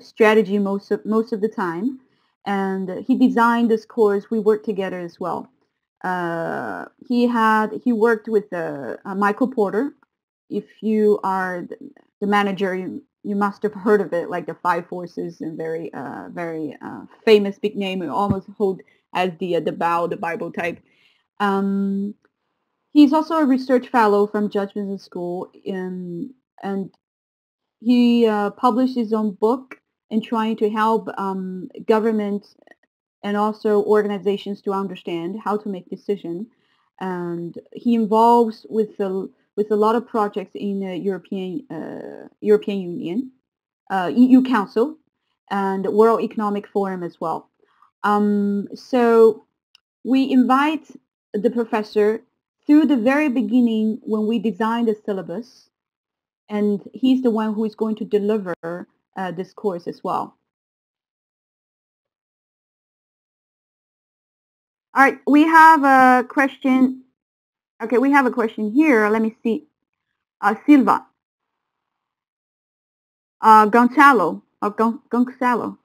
Speaker 1: strategy most of the time. And he designed this course. We worked together as well. He worked with Michael Porter. If you are the manager, you must have heard of it, like the 5 Forces, and very famous big name. We almost hold as the Bible type. He's also a research fellow from Judge Business School, and he published his own book in trying to help government and also organizations to understand how to make decisions. And he involves with a lot of projects in the European Union, EU Council, and World Economic Forum as well. So we invite the professor through the very beginning when we designed the syllabus, and he's the one who is going to deliver this course as well. All right, we have a question. Okay, we have a question here. Let me see. Silva. Gonzalo. Gonzalo,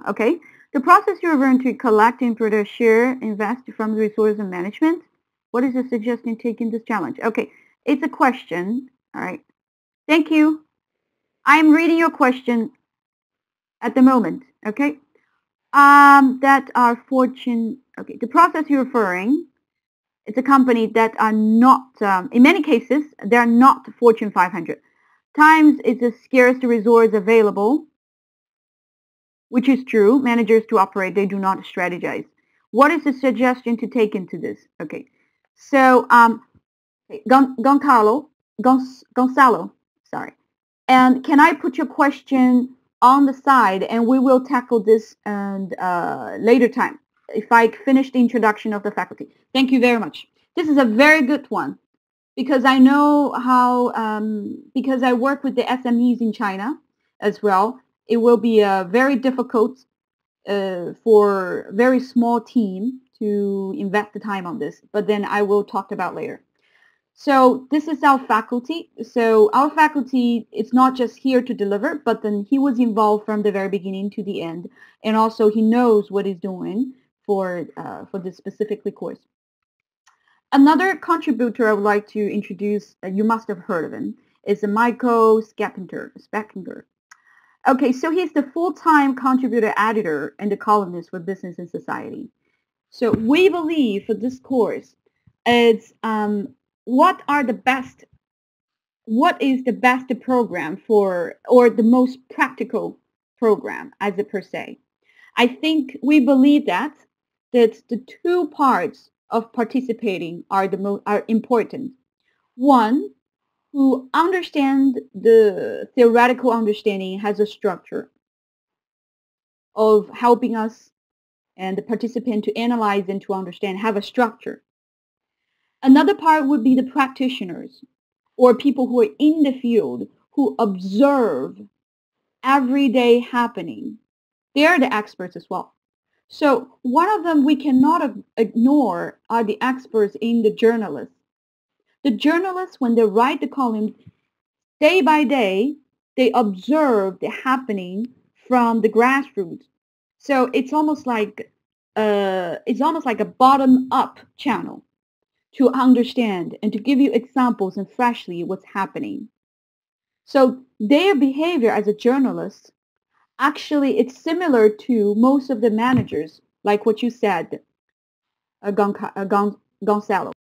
Speaker 1: okay. The process you're referring to, collect, input, share, invest from the resource and management. What is the suggestion taking this challenge? Okay, it's a question. All right. Thank you. I'm reading your question at the moment, okay? That are Fortune, okay, the process you're referring, it's a company that are not, in many cases, they're not Fortune 500. Times it's a scarce resource available, which is true. Managers to operate, they do not strategize. What is the suggestion to take into this? Okay, so Gonzalo, sorry. And can I put your question on the side, and we will tackle this and later time if I finish the introduction of the faculty. Thank you very much. This is a very good one because I know how, because I work with the SMEs in China as well. It will be very difficult for a very small team to invest the time on this, but then I will talk about later. So this is our faculty. So our faculty, it's not just here to deliver, but then he was involved from the very beginning to the end. And also he knows what he's doing for this specifically course. Another contributor I would like to introduce, you must have heard of him, is Michael Speckinger. Okay, so he's the full-time contributor editor and the columnist for Business and Society. So we believe for this course, it's what is the best program for, or the most practical program as a per se. I think we believe that the two parts of participating are important. One, who understand the theoretical understanding has a structure of helping us and the participant to analyze and to understand, have a structure. Another part would be the practitioners or people who are in the field who observe everyday happening. They're the experts as well. So one of them we cannot ignore are the experts in the journalists. The journalists, when they write the column, day by day, they observe the happening from the grassroots. So it's almost like a bottom-up channel to understand and to give you examples and freshly what's happening. So their behavior as a journalist, actually, it's similar to most of the managers, like what you said, Gonzalo.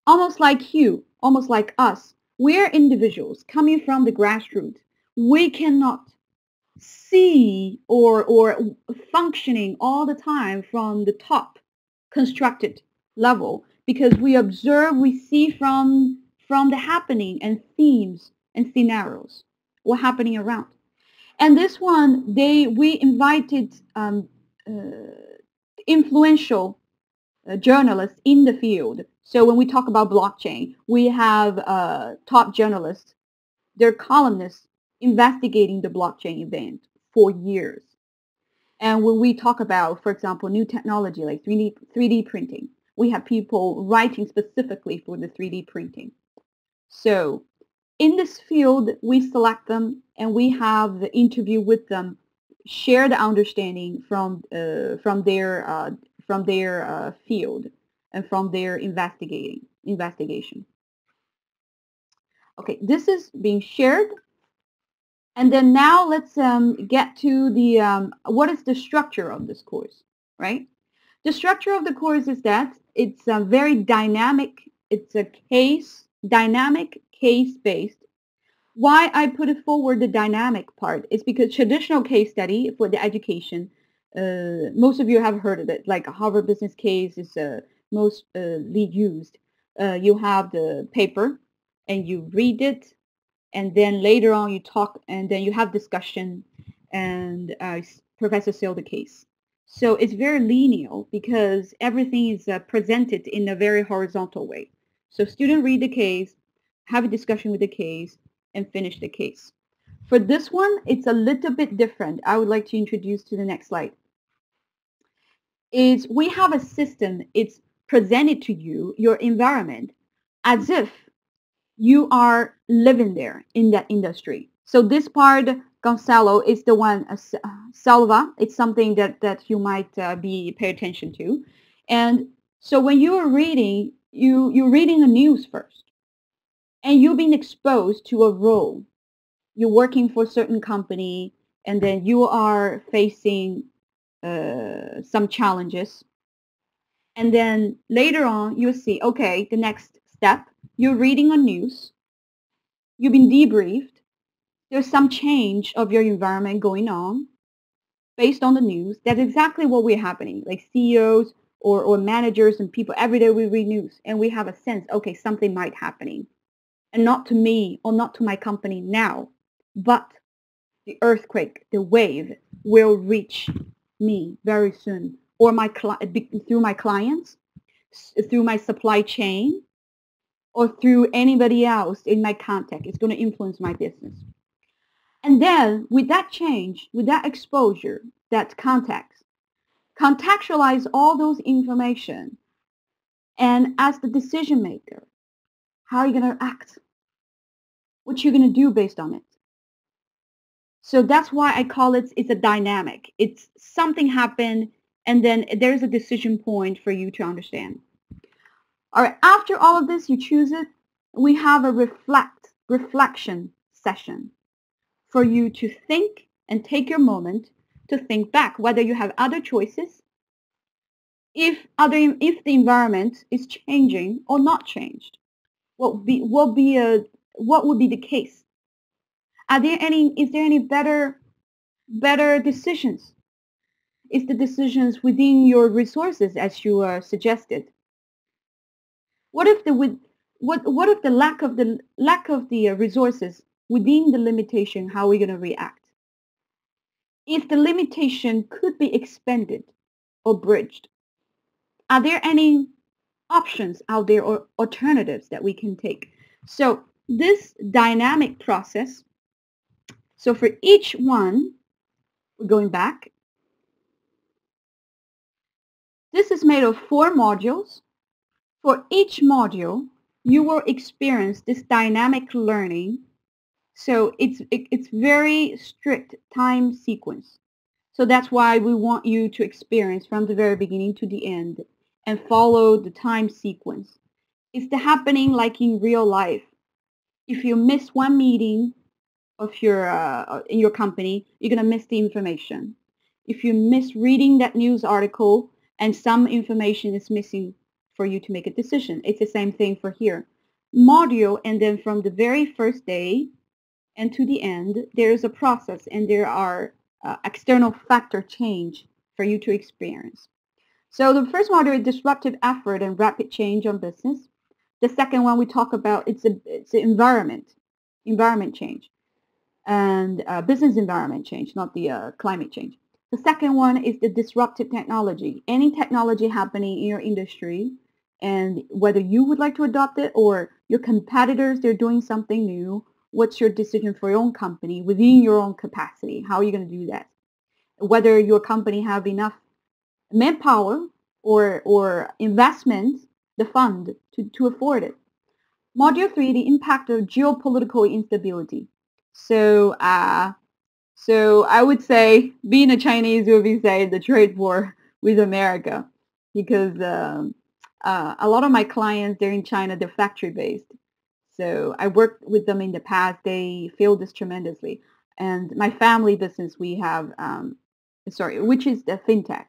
Speaker 1: Almost like you, almost like us. We're individuals coming from the grassroots. We cannot see or functioning all the time from the top constructed level because we observe, we see from the happening and themes and scenarios, what happening around. And this one, we invited influential journalists in the field. So when we talk about blockchain, we have top journalists, they're columnists investigating the blockchain event for years. And when we talk about, for example, new technology like 3D printing, we have people writing specifically for the 3D printing. So in this field, we select them and we have the interview with them, share the understanding from their field and from their investigation. Okay, this is being shared. And then now let's get to the, what is the structure of this course, right? The structure of the course is that it's very dynamic. It's a dynamic case-based. Why I put it forward the dynamic part is because traditional case study for the education, most of you have heard of it, like a Harvard business case is mostly used. You have the paper and you read it, and then later on you talk, and then you have discussion, and Professor sell the case. So it's very linear because everything is presented in a very horizontal way. So student read the case, have a discussion with the case, and finish the case. For this one, it's a little bit different. I would like to introduce to the next slide. Is we have a system, it's presented to you, your environment, as if you are living there in that industry. So this part, Gonzalo, is the one, Salva, it's something that you might pay attention to. And so when you are reading, you're reading the news first. And you've been exposed to a role. You're working for a certain company, and then you are facing some challenges. And then later on, you'll see, okay, the next step, you're reading on news. You've been debriefed. There's some change of your environment going on based on the news. That's exactly what we're happening, like CEOs or managers and people. Every day we read news, and we have a sense, okay, something might happening. And not to me or not to my company now, but the earthquake, the wave will reach me very soon, or through my clients. through my supply chain, or through anybody else in my contact. It's going to influence my business. And then with that change, with that exposure, that context, contextualize all those information. And as the decision maker, how are you going to act? What you're going to do based on it? So that's why I call it's a dynamic. It's something happened, and then there's a decision point for you to understand. All right, after all of this, you choose it. We have a reflection session for you to think and take your moment to think back whether you have other choices, if the environment is changing or not changed. What would be the case? Is there any better decisions? Is the decisions within your resources as you suggested? What if the lack of the resources within the limitation? How are we going to react? If the limitation could be expanded or bridged, are there any options out there or alternatives that we can take? So this dynamic process. So for each one, we're going back. This is made of 4 modules. For each module, you will experience this dynamic learning. So it's very strict time sequence. So that's why we want you to experience from the very beginning to the end and follow the time sequence. It's happening like in real life. If you miss one meeting of in your company, you're going to miss the information. If you miss reading that news article and some information is missing for you to make a decision, it's the same thing for here. Module, and then from the very first day and to the end, there is a process and there are external factor change for you to experience. So the first module is disruptive effort and rapid change on business. The second one we talk about, it's the environment change. And business environment change, not the climate change. The second one is the disruptive technology. Any technology happening in your industry, and whether you would like to adopt it or your competitors, they're doing something new, what's your decision for your own company within your own capacity? How are you going to do that? Whether your company have enough manpower or investment, the fund to afford it. Module 3, the impact of geopolitical instability. So I would say, being a Chinese, would be say the trade war with America, because a lot of my clients, they're in China, they're factory based. So I worked with them in the past. They feel this tremendously. And my family business, we have, which is the fintech.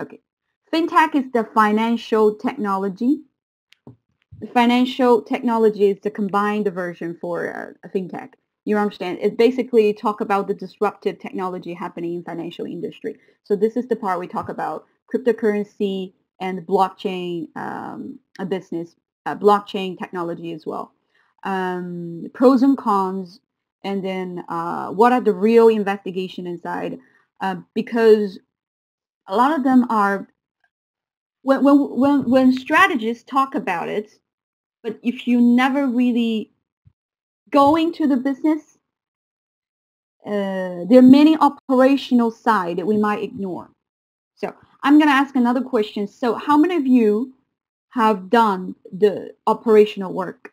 Speaker 1: Okay, fintech is the financial technology. The financial technology is the combined version for a fintech. You understand? It basically talk about the disruptive technology happening in financial industry. So this is the part we talk about cryptocurrency and blockchain business, blockchain technology as well. Pros and cons, and then what are the real investigation inside? Because a lot of them are, when strategists talk about it, but if you never really go into the business, there are many operational side that we might ignore. So I'm going to ask another question. So how many of you have done the operational work,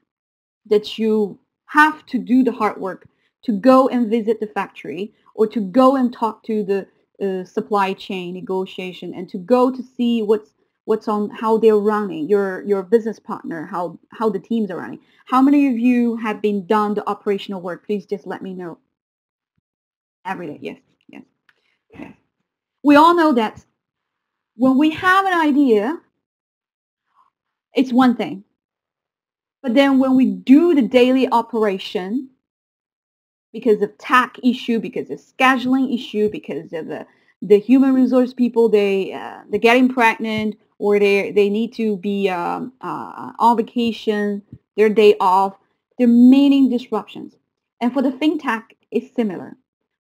Speaker 1: that you have to do the hard work to go and visit the factory, or to go and talk to the supply chain negotiation, and to go to see what's on, how they're running, your business partner, how the teams are running? How many of you have been done the operational work? Please just let me know. Every day, yes, yes, yes. We all know that when we have an idea, it's one thing. But then when we do the daily operation, because of tech issue, because of scheduling issue, because of the human resource people, they're getting pregnant, or they need to be on vacation, their day off, there are many disruptions. And for the fintech, it's similar.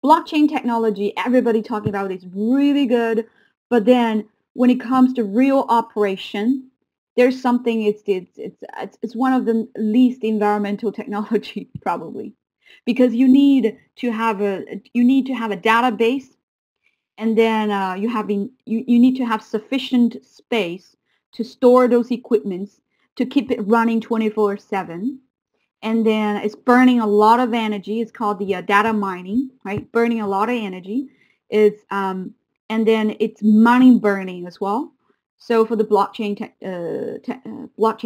Speaker 1: Blockchain technology, everybody talking about it, is really good, but then when it comes to real operation, there's something, it's one of the least environmental technology probably, because you need to have a database, and then you need to have sufficient space to store those equipments, to keep it running 24/7. And then it's burning a lot of energy. It's called the data mining, right? Burning a lot of energy. And then it's money burning as well. So for the blockchain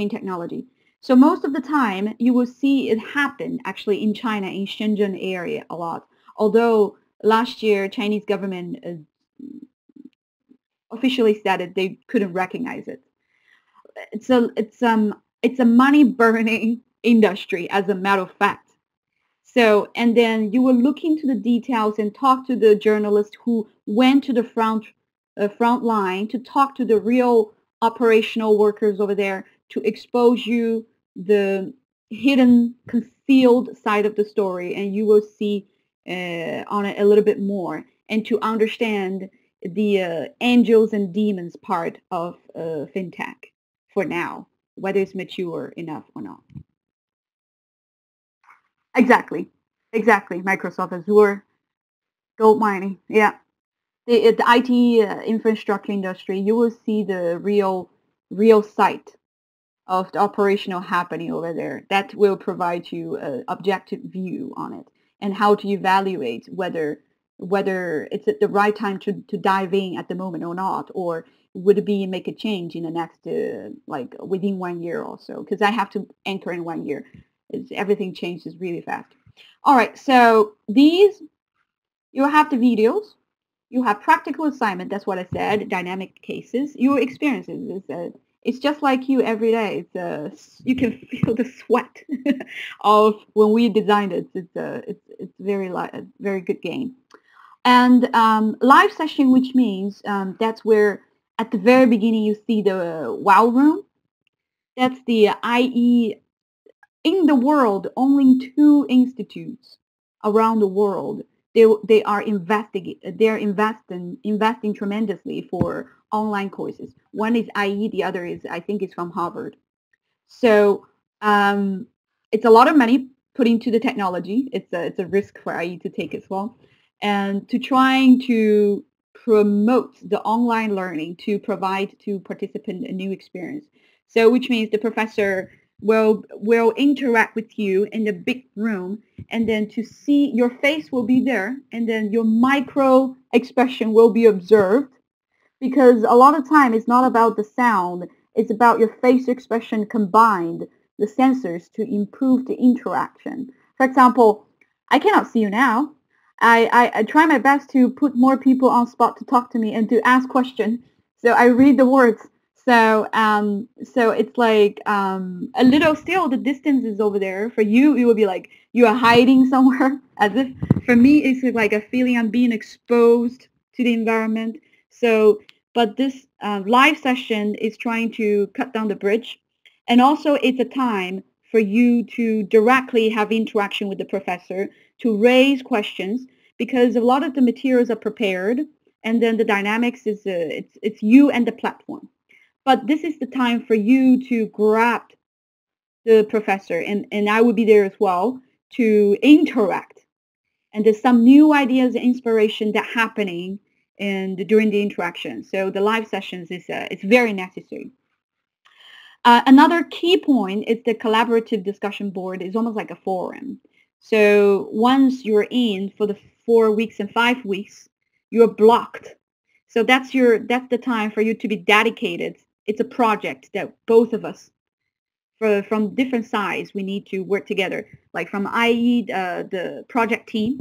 Speaker 1: technology. So most of the time you will see it happen actually in China, in Shenzhen area a lot. Although last year Chinese government officially said that they couldn't recognize it. It's a money burning industry, as a matter of fact. So, and then you will look into the details and talk to the journalist who went to the front line to talk to the real operational workers over there, to expose you the hidden, concealed side of the story, and you will see on it a little bit more, and to understand the angels and demons part of fintech for now, whether it's mature enough or not. Exactly. Exactly. Microsoft Azure, gold mining. Yeah. The IT infrastructure industry, you will see the real site of the operational happening over there. That will provide you an objective view on it, and how to evaluate whether it's at the right time to dive in at the moment or not, or would it be make a change in the next like within 1 year or so, because I have to anchor in 1 year. Everything changes really fast. All right, so these, you have the videos, you have practical assignment, that's what I said, dynamic cases, your experiences. It's just like you every day. You can feel the sweat of when we designed it. It's a very good game. And live session, which means that's where at the very beginning you see the wow room. That's the IE. In the world, only 2 institutes around the world, they are investing tremendously for online courses. One is IE, the other is, I think, is from Harvard. So it's a lot of money put into the technology. It's a risk for IE to take as well, and to trying to promote the online learning, to provide to participants a new experience. So which means the professor will interact with you in the big room, and then to see your face will be there, and then your micro expression will be observed, because a lot of time it's not about the sound, it's about your face expression combined, the sensors, to improve the interaction. For example, I cannot see you now. I try my best to put more people on spot to talk to me and to ask questions. So I read the words. So it's like a little, still the distance is over there. For you, it will be like you are hiding somewhere. As if, for me, it's like a feeling I'm being exposed to the environment. So, but this live session is trying to cut down the bridge. And also it's a time for you to directly have interaction with the professor, to raise questions, because a lot of the materials are prepared, and then the dynamics is it's you and the platform. But this is the time for you to grab the professor, and I will be there as well, to interact. And there's some new ideas and inspiration that happening during the interaction. So the live sessions is it's very necessary. Another key point is the collaborative discussion board is almost like a forum. So once you're in for the 4 weeks and 5 weeks, you're blocked. So that's the time for you to be dedicated. It's a project that both of us, from different sides, we need to work together. Like from IE, the project team,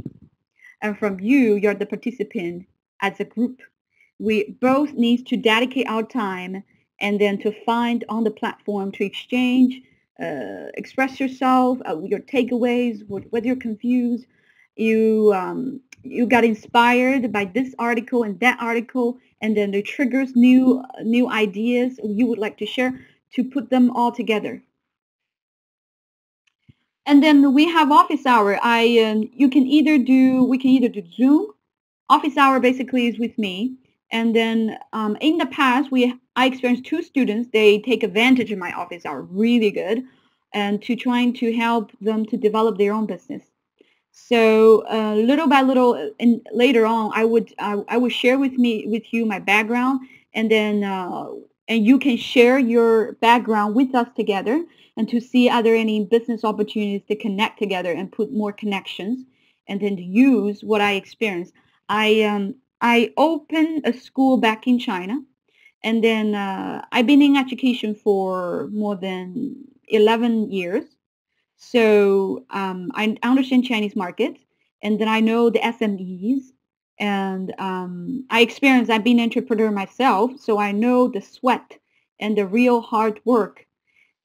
Speaker 1: and from you're the participant as a group. We both need to dedicate our time, and then to find on the platform to exchange, express yourself, your takeaways, whether you're confused, you got inspired by this article and that article, and then it triggers new ideas you would like to share, to put them all together. And then we have office hour. We can either do Zoom. Office hour basically is with me. And then in the past, we I experienced 2 students, they take advantage of my office, are really good, and to trying to help them to develop their own business. So little by little, and later on, I would share with you my background, and then and you can share your background with us together, and to see are there any business opportunities to connect together and put more connections, and then to use what I experienced. I opened a school back in China, and then I've been in education for more than 11 years. So I understand Chinese market, and then I know the SMEs, and I've been an entrepreneur myself, so I know the sweat and the real hard work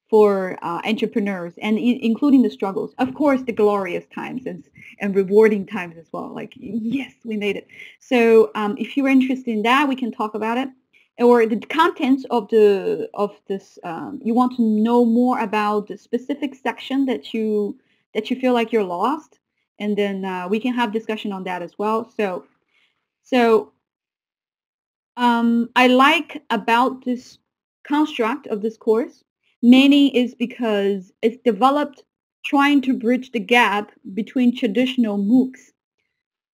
Speaker 1: for entrepreneurs, and including the struggles. Of course, the glorious times and rewarding times as well. Like, yes, we made it. So if you're interested in that, we can talk about it. Or the contents of this, you want to know more about the specific section that you feel like you're lost, and then we can have discussion on that as well. So I like about this construct of this course mainly is because it's developed trying to bridge the gap between traditional MOOCs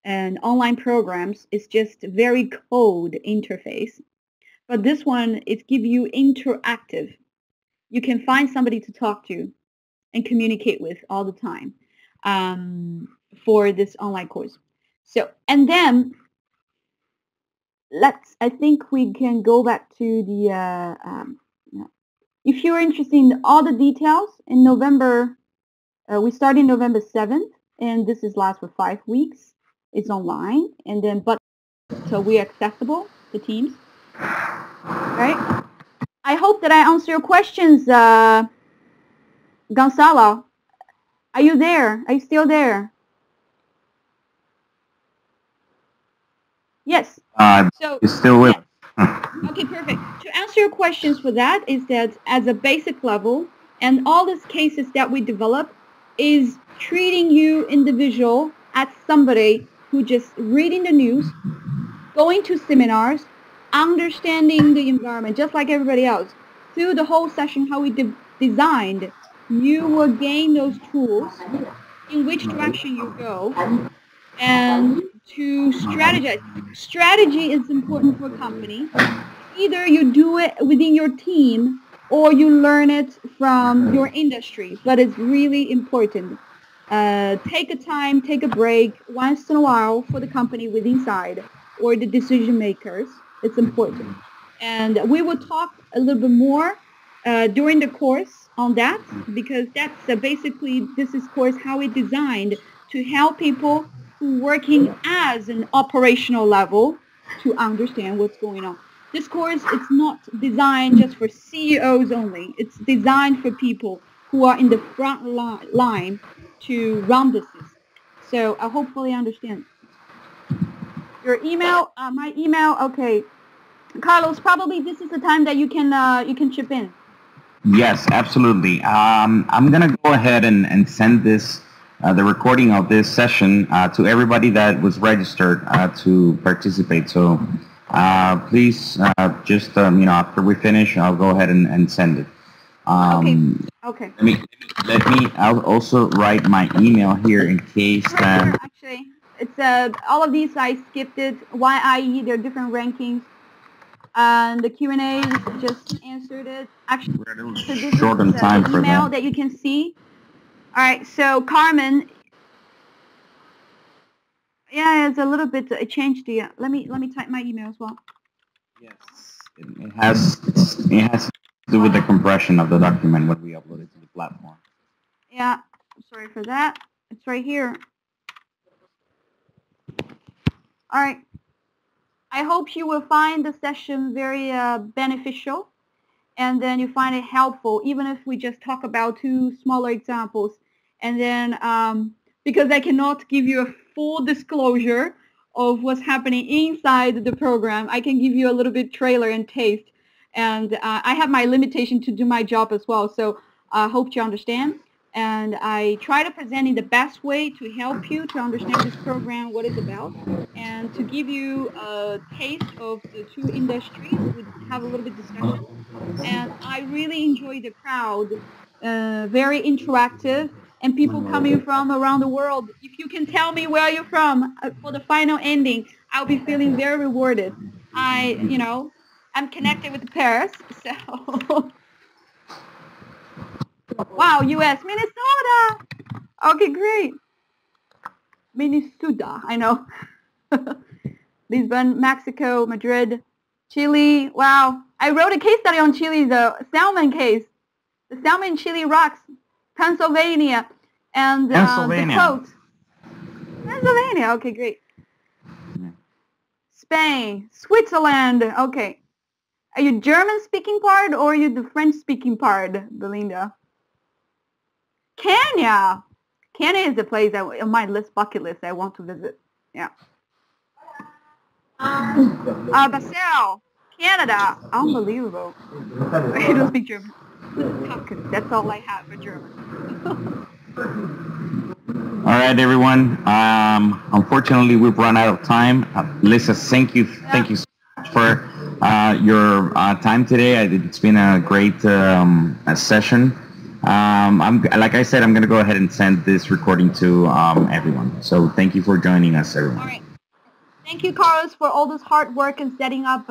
Speaker 1: and online programs. It's just very code interface. But this one, it gives you interactive. You can find somebody to talk to and communicate with all the time for this online course. So, and then I think we can go back to the, if you're interested in all the details, in November, we start in November 7th, and this is last for 5 weeks. It's online, and then, so we're accessible to Teams. Right? I hope that I answer your questions, Gonzalo. Are you there? Are you still there? Yes.
Speaker 4: So you're still with.
Speaker 1: Yes. Okay, perfect. To answer your questions for that is that as a basic level, and all these cases that we develop is treating you individual as somebody who just reading the news, going to seminars, understanding the environment, just like everybody else. Through the whole session, how we designed, you will gain those tools in which direction you go, and to strategize. Strategy is important for a company. Either you do it within your team or you learn it from your industry, but it's really important. Take a time, take a break once in a while for the company with inside or the decision makers. It's important. And we will talk a little bit more during the course on that, because that's basically, this is course how we designed to help people who working as an operational level to understand what's going on. This course, it's not designed just for CEOs only. It's designed for people who are in the front line to run business. So I hopefully understand. Your email, my email, okay. Carlos, probably this is the time that you can chip in.
Speaker 4: Yes, absolutely. I'm gonna go ahead and send this the recording of this session to everybody that was registered to participate. So please just after we finish, I'll go ahead and send it.
Speaker 1: Okay.
Speaker 4: I'll also write my email here in case that.
Speaker 1: Actually, it's all of these I skipped it. YIE, there are different rankings. And the Q&A just answered it. Actually,
Speaker 4: we're a little short on time for
Speaker 1: email that you can see. All right, so Carmen, yeah, it's a little bit. It changed the. Let me type my email as well.
Speaker 4: Yes, it has to do with the compression of the document when we upload it to the platform.
Speaker 1: Yeah, sorry for that. It's right here. All right. I hope you will find the session very beneficial, and then you find it helpful, even if we just talk about 2 smaller examples. And then, because I cannot give you a full disclosure of what's happening inside the program, I can give you a little bit trailer and taste. And I have my limitation to do my job as well, so I hope you understand. and I try to present in the best way to help you to understand this program, what it's about, and to give you a taste of the two industries. We have a little bit discussion, and I really enjoy the crowd, very interactive, and people coming from around the world. If you can tell me where you're from for the final ending, I'll be feeling very rewarded. I'm connected with Paris, so. Wow, U.S., Minnesota. Okay, great. Minnesota, I know. Lisbon, Mexico, Madrid, Chile. Wow, I wrote a case study on Chile, the salmon case. The salmon in Chile rocks. Pennsylvania, and the quote. Pennsylvania, okay, great. Spain, Switzerland, okay. Are you German-speaking part or are you the French-speaking part, Belinda? Kenya. Kenya is the place on my bucket list I want to visit. Yeah. Basel, Canada. Unbelievable. I don't speak German. That's all I have for German.
Speaker 4: All right, everyone. Unfortunately, we've run out of time. Lisa, thank you so much for your time today. It's been a great session. Like I said, I'm going to go ahead and send this recording to everyone. So thank you for joining us, everyone.
Speaker 1: All right. Thank you, Carlos, for all this hard work and setting up